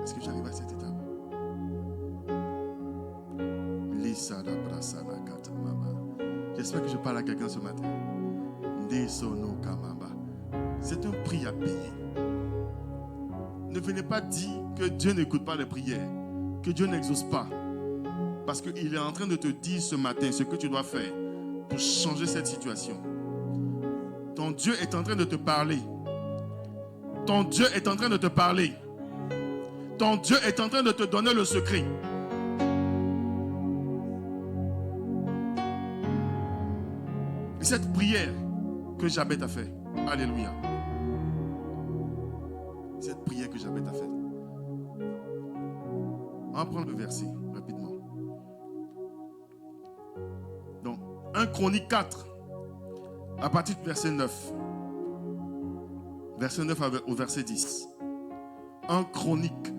Est-ce que tu arrives à cette étape? J'espère que je parle à quelqu'un ce matin. C'est un prix à payer. Ne venez pas dire que Dieu n'écoute pas les prières, que Dieu n'exauce pas. Parce qu'il est en train de te dire ce matin ce que tu dois faire pour changer cette situation. Ton Dieu est en train de te parler. Ton Dieu est en train de te parler. Ton Dieu est en train de te donner le secret. Et cette prière que Jabez a fait, alléluia. Cette prière que Jabez a fait. On va prendre le verset rapidement. Donc, 1 Chronique 4, à partir du verset 9. Verset 9 au verset 10. 1 Chronique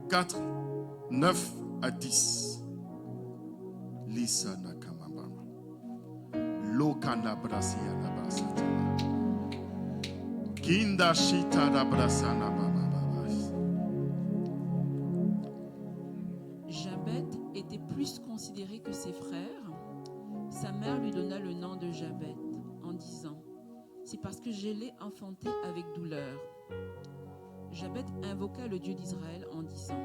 4, 9 à 10. Lisa Nakamamba. Lokana Brasia Nabasata. Kinda Shita Nabrasana Baba. Jabez était plus considéré que ses frères. Sa mère lui donna le nom de Jabez en disant: c'est parce que je l'ai enfanté avec douleur. Jabez invoqua le Dieu d'Israël en disant: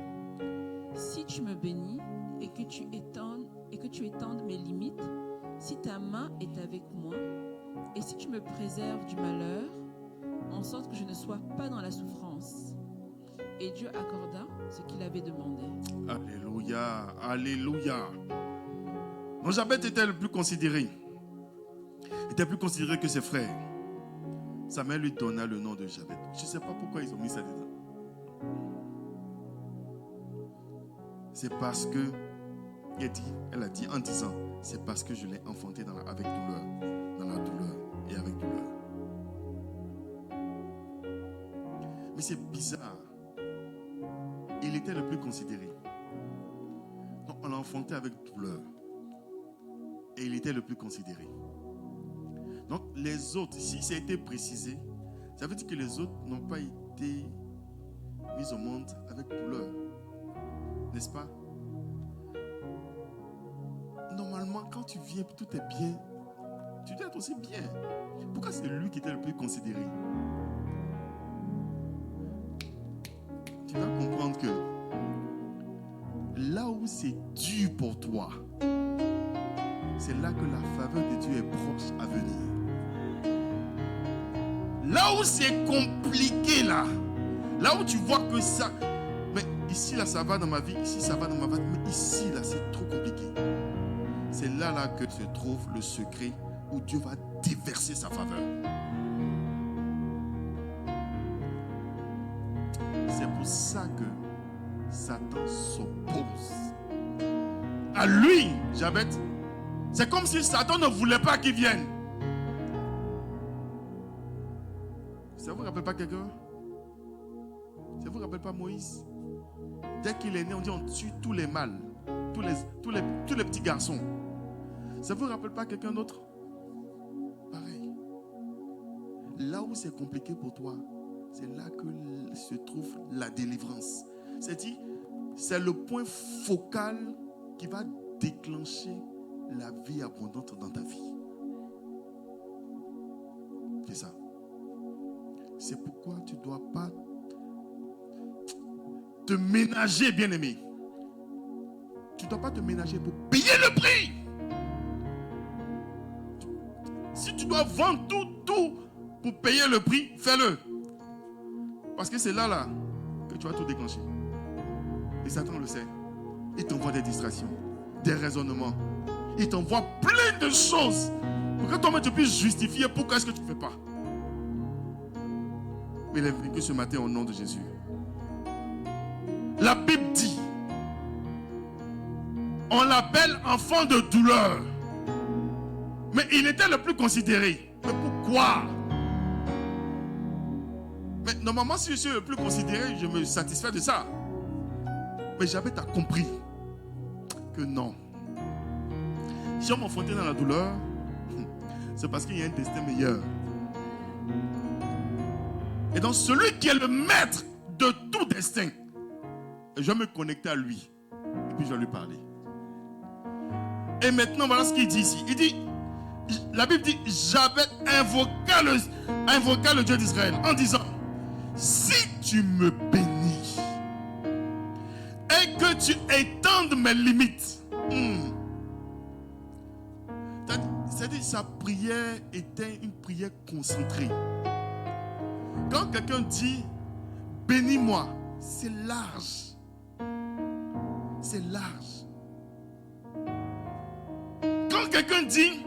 si tu me bénis et que tu étendes mes limites, si ta main est avec moi, et si tu me préserves du malheur, en sorte que je ne sois pas dans la souffrance. Et Dieu accorda ce qu'il avait demandé. Alléluia, alléluia. Donc Jabez était le plus considéré. Il était plus considéré que ses frères. Sa mère lui donna le nom de Jabez. Je ne sais pas pourquoi ils ont mis ça dedans. C'est parce que elle a dit en disant, c'est parce que je l'ai enfanté avec douleur, dans la douleur et avec douleur. Mais c'est bizarre. Il était le plus considéré. Donc on l'a enfanté avec douleur. Et il était le plus considéré. Donc les autres, si ça a été précisé, ça veut dire que les autres n'ont pas été mis au monde avec douleur. N'est-ce pas? Normalement, quand tu viens, tout est bien. Tu dois être aussi bien. Pourquoi c'est lui qui était le plus considéré? Tu vas comprendre que là où c'est dur pour toi, c'est là que la faveur de Dieu est proche à venir. Là où c'est compliqué, là où tu vois que ça, mais ici là ça va dans ma vie, ici ça va dans ma vie, mais ici là c'est trop compliqué. C'est là que se trouve le secret où Dieu va déverser sa faveur. C'est pour ça que Satan s'oppose à lui, Jabez. C'est comme si Satan ne voulait pas qu'il vienne. Ça ne vous rappelle pas quelqu'un? Ça ne vous rappelle pas Moïse? Dès qu'il est né, on dit on tue tous les mâles, tous les petits garçons. Ça ne vous rappelle pas quelqu'un d'autre? Pareil. Là où c'est compliqué pour toi, c'est là que se trouve la délivrance. C'est-à-dire, c'est le point focal qui va déclencher la vie abondante dans ta vie. C'est pourquoi tu ne dois pas te ménager, bien-aimé. Tu ne dois pas te ménager pour payer le prix. Si tu dois vendre tout pour payer le prix, fais-le. Parce que c'est là que tu vas tout déclencher. Et Satan le sait. Il t'envoie des distractions, des raisonnements. Il t'envoie plein de choses pour que toi-même tu puisses justifier pourquoi est-ce que tu ne fais pas. Mais il est vaincu ce matin au nom de Jésus. La Bible dit, on l'appelle enfant de douleur. Mais il était le plus considéré. Mais pourquoi? Mais normalement, si je suis le plus considéré, je me satisfais de ça. Mais j'avais compris que non. Si on m'enfantait dans la douleur, c'est parce qu'il y a un destin meilleur. Et donc celui qui est le maître de tout destin, je vais me connecter à lui. Et puis je vais lui parler. Et maintenant, voilà ce qu'il dit ici. Il dit, la Bible dit, j'avais invoqué le Dieu d'Israël en disant, si tu me bénis et que tu étendes mes limites, c'est-à-dire sa prière était une prière concentrée. Quand quelqu'un dit bénis-moi, c'est large. C'est large. Quand quelqu'un dit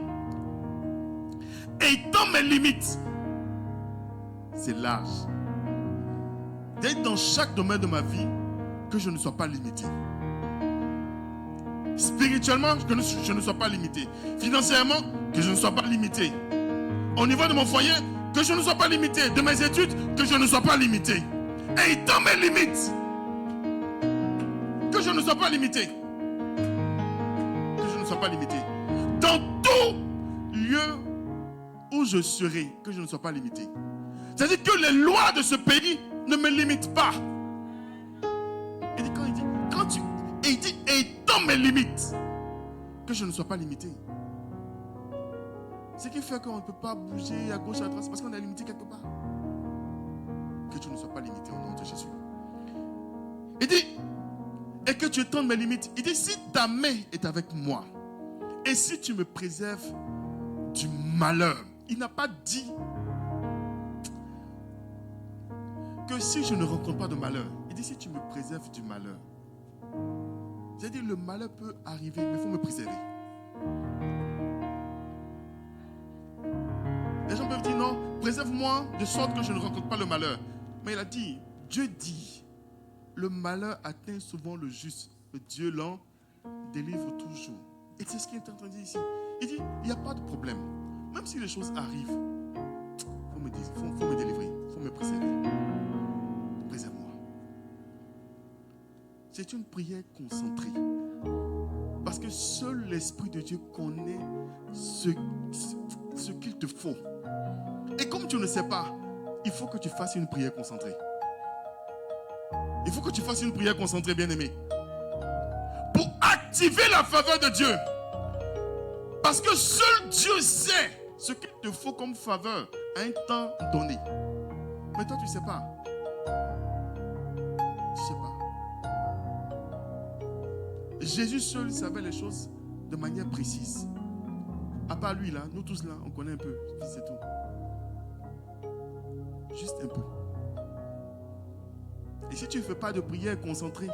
étends mes limites, c'est large. D'être dans chaque domaine de ma vie, que je ne sois pas limité. Spirituellement, que je ne sois pas limité. Financièrement, que je ne sois pas limité. Au niveau de mon foyer, que je ne sois pas limité. De mes études, que je ne sois pas limité. Et dans mes limites, que je ne sois pas limité. Que je ne sois pas limité. Dans tout lieu où je serai, que je ne sois pas limité. C'est-à-dire que les lois de ce pays ne me limitent pas. Il dit, il dit, et dans mes limites, que je ne sois pas limité. Ce qui fait qu'on ne peut pas bouger à gauche, à droite, c'est parce qu'on est limité quelque part. Que tu ne sois pas limité au nom de Jésus. Il dit, et que tu étendes mes limites. Il dit, si ta main est avec moi, et si tu me préserves du malheur. Il n'a pas dit que si je ne rencontre pas de malheur. Il dit, si tu me préserves du malheur. C'est-à-dire, le malheur peut arriver, mais il faut me préserver. Les gens peuvent dire non, préserve-moi de sorte que je ne rencontre pas le malheur. Mais il a dit, Dieu dit, le malheur atteint souvent le juste, mais Dieu l'en délivre toujours. Et c'est ce qu'il est en train de dire ici. Il dit, il n'y a pas de problème. Même si les choses arrivent, il faut me délivrer, il faut me préserver. Préserve-moi. C'est une prière concentrée. Parce que seul l'Esprit de Dieu connaît ce qu'il te faut. Et comme tu ne sais pas, il faut que tu fasses une prière concentrée. Il faut que tu fasses une prière concentrée, bien-aimé. Pour activer la faveur de Dieu. Parce que seul Dieu sait ce qu'il te faut comme faveur à un temps donné. Mais toi, tu ne sais pas. Tu ne sais pas. Jésus seul savait les choses de manière précise. À part lui, là, nous tous là, on connaît un peu. C'est tout. Juste un peu. Et si tu ne fais pas de prière concentrée,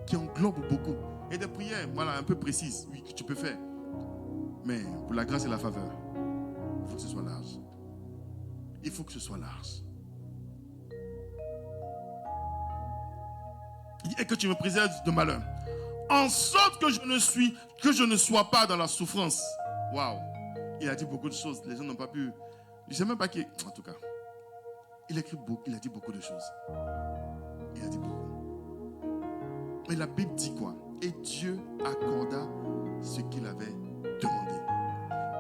qui englobe beaucoup, et des prières, voilà, un peu précises, oui, que tu peux faire. Mais pour la grâce et la faveur, il faut que ce soit large. Il faut que ce soit large. Et que tu me préserves de malheur. En sorte que je ne sois pas dans la souffrance. Waouh. Il a dit beaucoup de choses. Les gens n'ont pas pu. Je ne sais même pas qui. En tout cas, il a dit beaucoup de choses. Il a dit beaucoup. Mais la Bible dit quoi? Et Dieu accorda ce qu'il avait demandé.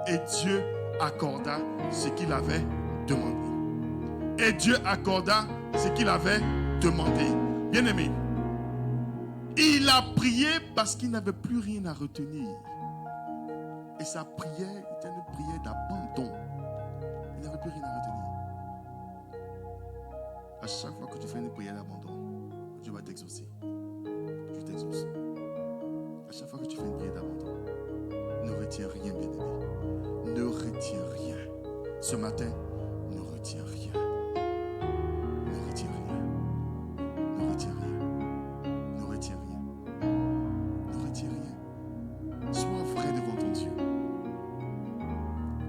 Et Dieu accorda ce qu'il avait demandé. Et Dieu accorda ce qu'il avait demandé. Bien-aimé, il a prié parce qu'il n'avait plus rien à retenir. Et sa prière était une prière d'abandon. Il n'avait plus rien à retenir. À chaque fois que tu fais une prière d'abandon, Dieu va t'exaucer. Dieu t'exauce. À chaque fois que tu fais une prière d'abandon, ne retiens rien, bien-aimé. Ne retiens rien. Ce matin, ne retiens rien. Ne retiens rien. Ne retiens rien. Ne retiens rien. Ne retiens rien. Sois vrai devant ton Dieu.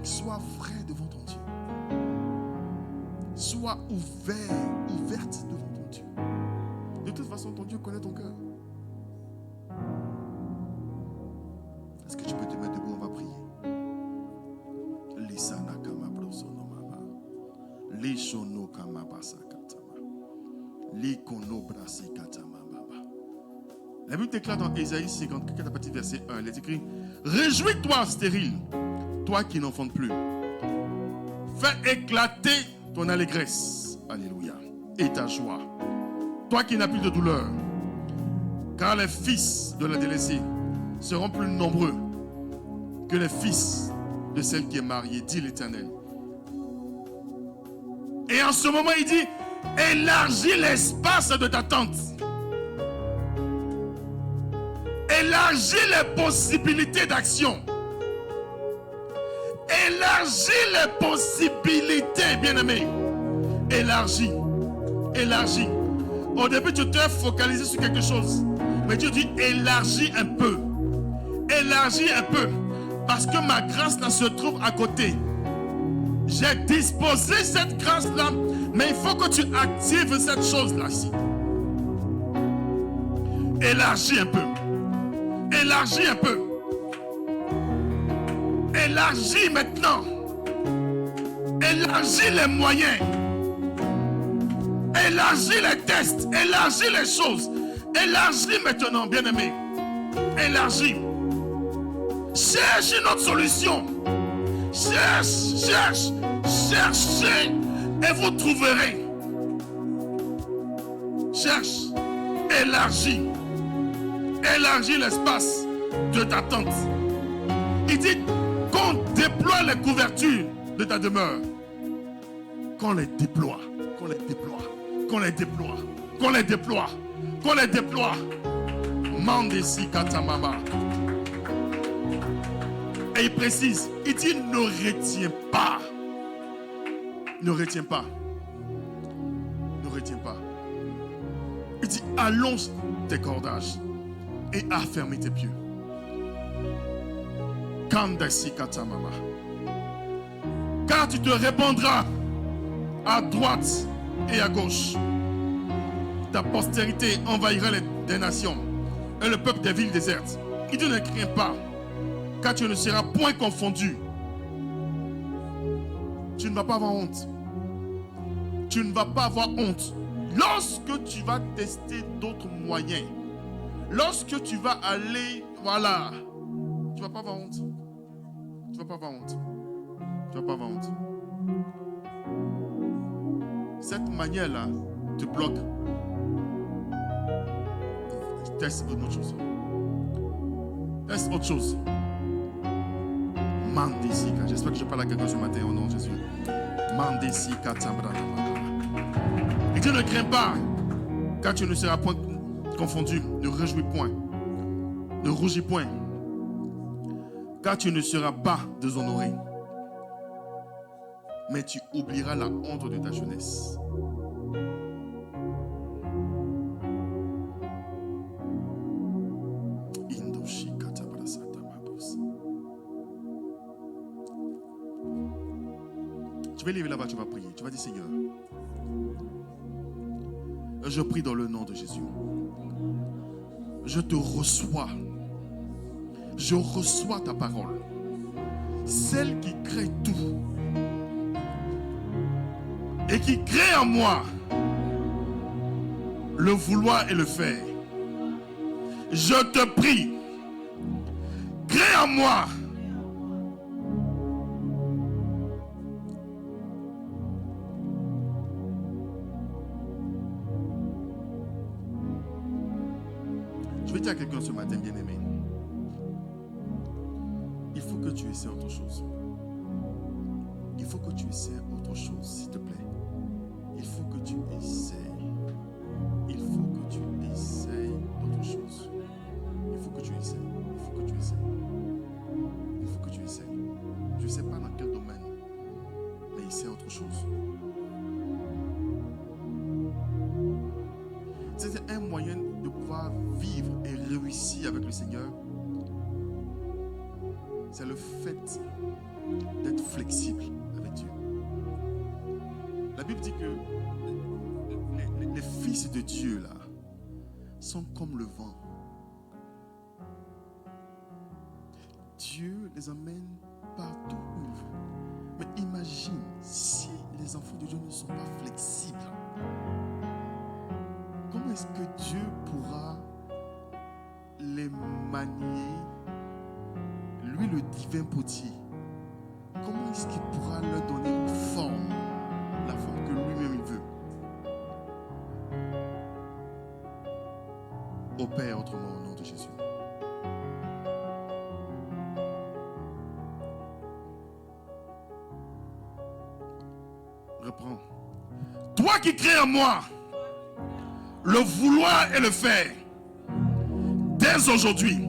Sois vrai devant ton Dieu. Sois ouverte devant ton Dieu. De toute façon, ton Dieu connaît ton cœur. Est-ce que tu peux te mettre debout? On va prier. La Bible déclare dans Ésaïe 54, partie verset 1, il est écrit: réjouis-toi, stérile, toi qui n'enfantes plus. Fais éclater ton allégresse, alléluia, et ta joie, toi qui n'as plus de douleur, car les fils de la délaissée seront plus nombreux que les fils de celle qui est mariée, dit l'Éternel. Et en ce moment, il dit: élargis l'espace de ta tente. Élargis les possibilités d'action. Élargis les possibilités, bien-aimé. Élargis. Élargis. Au début, tu t'es focalisé sur quelque chose. Mais Dieu dit: élargis un peu. Élargis un peu. Parce que ma grâce là se trouve à côté. J'ai disposé cette grâce-là, mais il faut que tu actives cette chose-là ici. Élargis un peu. Élargis un peu. Élargis maintenant. Élargis les moyens. Élargis les tests. Élargis les choses. Élargis maintenant, bien-aimé. Élargis. Cherche une autre solution. Cherchez et vous trouverez. Cherche, élargis. Élargis l'espace de ta tente. Il dit qu'on déploie les couvertures de ta demeure. Qu'on les déploie, qu'on les déploie, qu'on les déploie, qu'on les déploie, qu'on les déploie. Mandesi katamama. Et il précise, il dit: ne retiens pas. Ne retiens pas. Ne retiens pas. Il dit: allonge tes cordages et affermis tes pieds. Kandasi katamama. Car tu te répandras à droite et à gauche. Ta postérité envahira des nations et le peuple des villes désertes. Il dit: ne crains pas, car tu ne seras point confondu. Tu ne vas pas avoir honte. Tu ne vas pas avoir honte. Lorsque tu vas tester d'autres moyens, lorsque tu vas aller, voilà, tu ne vas pas avoir honte. Tu ne vas pas avoir honte. Tu ne vas pas avoir honte. Cette manière-là te bloque. Teste autre chose. Teste autre chose. Mandesika. J'espère que je parle à quelqu'un ce matin au nom de Jésus. Mandesika tambrana. Et Dieu ne crains pas, car tu ne seras point confondu. Ne réjouis point. Ne rougis point, car tu ne seras pas déshonoré. Mais tu oublieras la honte de ta jeunesse. Tu vas lever là-bas, tu vas prier. Tu vas dire: Seigneur, je prie dans le nom de Jésus. Je te reçois. Je reçois ta parole. Celle qui crée tout. Et qui crée en moi le vouloir et le faire. Je te prie. Crée en moi Je vais dire à quelqu'un ce matin, bien-aimé, il faut que tu essaies autre chose. Il faut que tu essaies autre chose, s'il te plaît. Il faut que tu essaies réussi avec le Seigneur, c'est le fait d'être flexible avec Dieu. La Bible dit que les fils de Dieu là sont comme le vent. Dieu les emmène partout où il veut. Mais imagine si les enfants de Dieu ne sont pas flexibles. Comment est-ce que Dieu pourra les manier, lui le divin potier? Comment est-ce qu'il pourra leur donner une forme, la forme que lui-même il veut? Opère autrement au nom de Jésus. Reprends. Toi qui crées en moi le vouloir et le faire, dès aujourd'hui,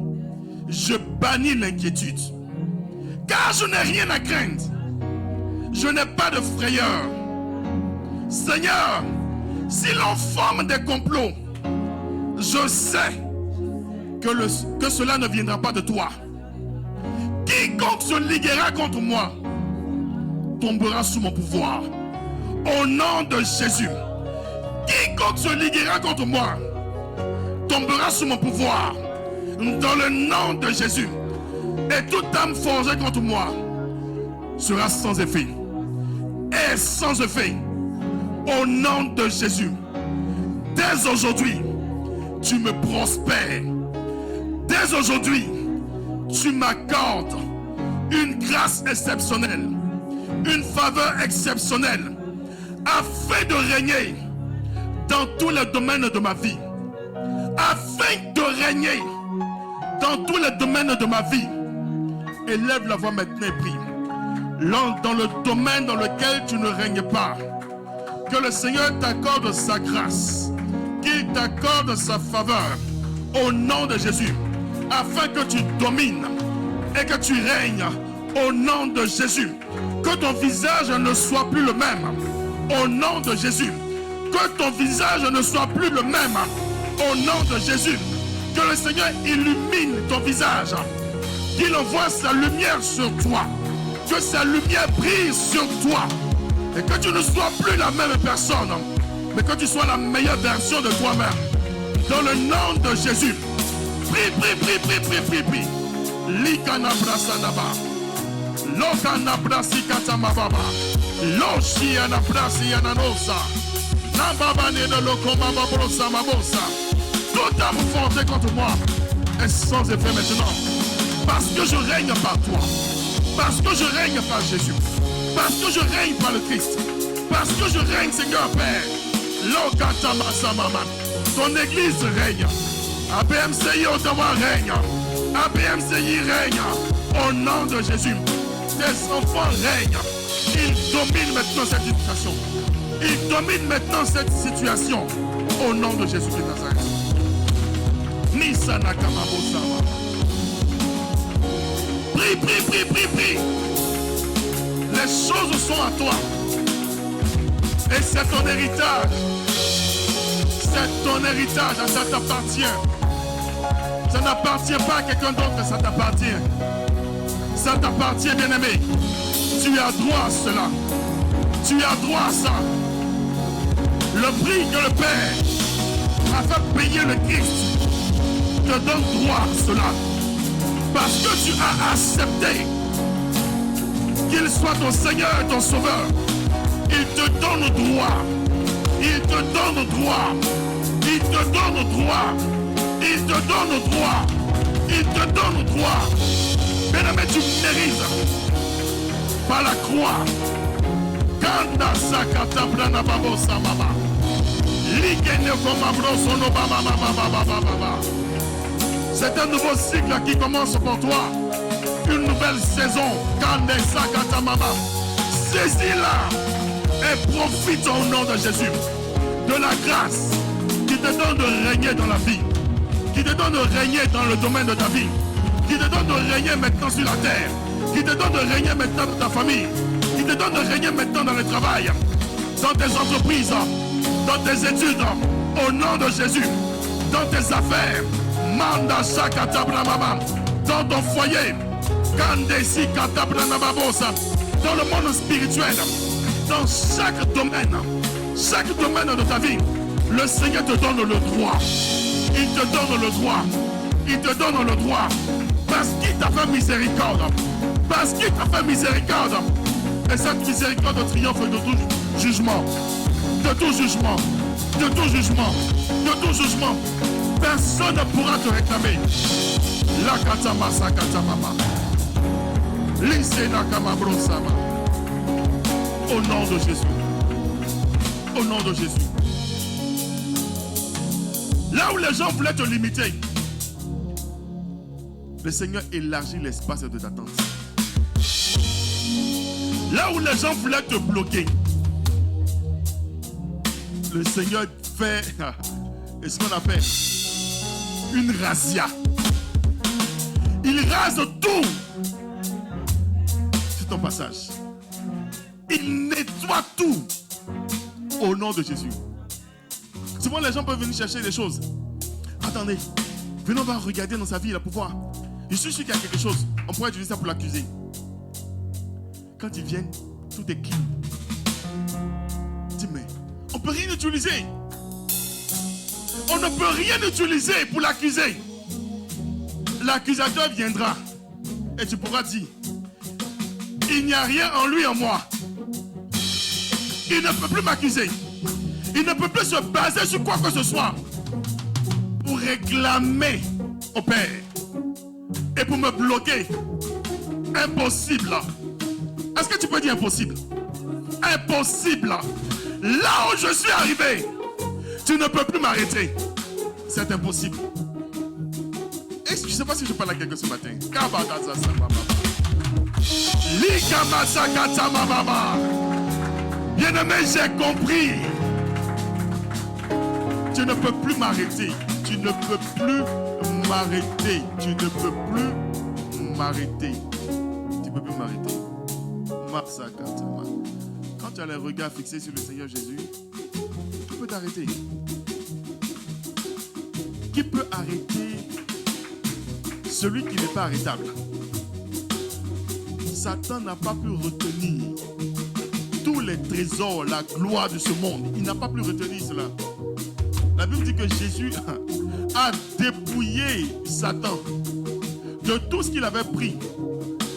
je bannis l'inquiétude. Car je n'ai rien à craindre. Je n'ai pas de frayeur. Seigneur, si l'on forme des complots, je sais que cela ne viendra pas de toi. Quiconque se liguera contre moi tombera sous mon pouvoir. Au nom de Jésus. Quiconque se liguera contre moi tombera sous mon pouvoir. Dans le nom de Jésus. Et toute âme forgée contre moi sera sans effet. Et sans effet. Au nom de Jésus. Dès aujourd'hui, tu me prospères. Dès aujourd'hui, tu m'accordes une grâce exceptionnelle, une faveur exceptionnelle, afin de régner dans tous les domaines de ma vie. Afin de régner dans tous les domaines de ma vie. Élève la voix maintenant et prie. Dans le domaine dans lequel tu ne règnes pas, que le Seigneur t'accorde sa grâce, qu'il t'accorde sa faveur au nom de Jésus, afin que tu domines et que tu règnes au nom de Jésus. Que ton visage ne soit plus le même au nom de Jésus. Que ton visage ne soit plus le même au nom de Jésus. Que le Seigneur illumine ton visage, qu'il envoie sa lumière sur toi, que sa lumière brille sur toi, et que tu ne sois plus la même personne, mais que tu sois la meilleure version de toi-même. Dans le nom de Jésus. Prie, prie, prie, prie, prie, prie, prie. Likana brasanaba. Lokana brasikata mababa. Loshi ana brasi ananosa. Nambaba ne de lokoma babrosa mabosa. Toute âme forgée contre moi est sans effet maintenant. Parce que je règne par toi. Parce que je règne par Jésus. Parce que je règne par le Christ. Parce que je règne, Seigneur Père. Ton église règne. ABMCI Ottawa règne. ABMCI règne. Au nom de Jésus. Tes enfants règnent. Ils dominent maintenant cette situation. Ils dominent maintenant cette situation. Au nom de Jésus de Nazareth. Nisana Kamabosama. Prie, prie, prie, prie, prie. Les choses sont à toi. Et c'est ton héritage. C'est ton héritage, ça t'appartient. Ça n'appartient pas à quelqu'un d'autre, ça t'appartient. Ça t'appartient, bien-aimé. Tu as droit à cela. Tu as droit à ça. Le prix que le Père a fait payer le Christ te donne droit à cela. Parce que tu as accepté qu'il soit ton Seigneur et ton Sauveur. Il te donne droit. Il te donne droit. Il te donne droit. Il te donne droit. Il te donne droit. Bien-aimé, tu mérites par la croix. Kanda sakata brana babo samaba. Ligene koma broso no baba baba baba. C'est un nouveau cycle qui commence pour toi. Une nouvelle saison. Kanda sakata mama. Saisis-la. Et profite au nom de Jésus de la grâce qui te donne de régner dans la vie, qui te donne de régner dans le domaine de ta vie, qui te donne de régner maintenant sur la terre, qui te donne de régner maintenant dans ta famille, qui te donne de régner maintenant dans le travail, dans tes entreprises, dans tes études, au nom de Jésus, dans tes affaires. Manda Shakatabra Mama. Dans ton foyer, Kandesi Katabra Nababosa. Dans le monde spirituel, dans chaque domaine de ta vie, le Seigneur te donne le droit. Il te donne le droit. Il te donne le droit. Parce qu'il t'a fait miséricorde. Parce qu'il t'a fait miséricorde. Et cette miséricorde triomphe de tout jugement. De tout jugement. De tout jugement. De tout jugement. Personne ne pourra te réclamer. La katama sakatamama. Lisena kamabrosama. Au nom de Jésus. Au nom de Jésus. Là où les gens voulaient te limiter, le Seigneur élargit l'espace de ta tente. Là où les gens voulaient te bloquer, le Seigneur fait ce qu'on appelle une razzia. Il rase tout sur ton passage. Il nettoie tout au nom de Jésus. Souvent les gens peuvent venir chercher des choses. Attendez, venons voir regarder dans sa vie, il a pouvoir. Je suis sûr qu'il y a quelque chose. On pourrait utiliser ça pour l'accuser. Quand ils viennent, tout est clean. Dis mais, on ne peut rien utiliser. On ne peut rien utiliser pour l'accuser. L'accusateur viendra et tu pourras dire, il n'y a rien en lui, en moi. Il ne peut plus m'accuser. Il ne peut plus se baser sur quoi que ce soit pour réclamer au Père et pour me bloquer. Impossible. Est-ce que tu peux dire impossible? Impossible. Là où je suis arrivé, tu ne peux plus m'arrêter. C'est impossible. Je ne sais pas si je parle à quelqu'un ce matin. Bien-aimé, j'ai compris. Tu ne peux plus m'arrêter. Tu ne peux plus m'arrêter. Tu ne peux plus m'arrêter. Tu ne peux plus m'arrêter. Quand tu as les regards fixés sur le Seigneur Jésus, qui peut t'arrêter? Qui peut arrêter celui qui n'est pas arrêtable? Satan n'a pas pu retenir tous les trésors, la gloire de ce monde. Il n'a pas pu retenir cela. La Bible dit que Jésus a dépouillé Satan de tout ce qu'il avait pris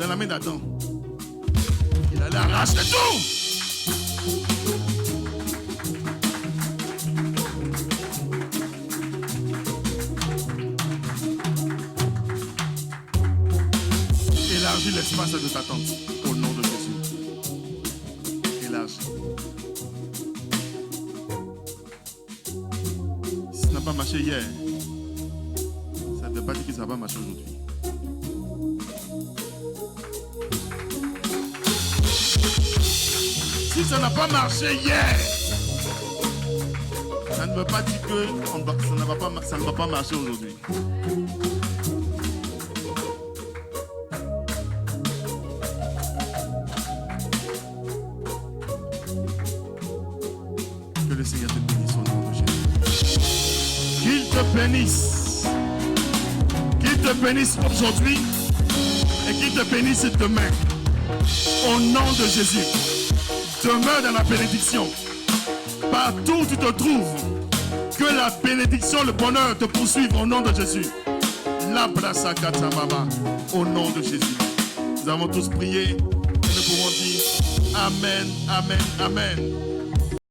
dans la main d'Adam. Il allait arracher tout. Élargis l'espace de ta tente au nom de Jésus. Élargis. Si ça n'a pas marché hier, ça ne veut pas dire que ça va marcher aujourd'hui. Si ça n'a pas marché hier, ça ne veut pas dire que ça ne va pas marcher aujourd'hui. Que le Seigneur te bénisse au nom de Jésus. Qu'il te bénisse. Qu'il te bénisse aujourd'hui et qu'il te bénisse demain. Au nom de Jésus. Demeure dans la bénédiction. Partout où tu te trouves, que la bénédiction, le bonheur te poursuivent au nom de Jésus. Au nom de Jésus. Nous avons tous prié et nous pouvons dire Amen, Amen, Amen.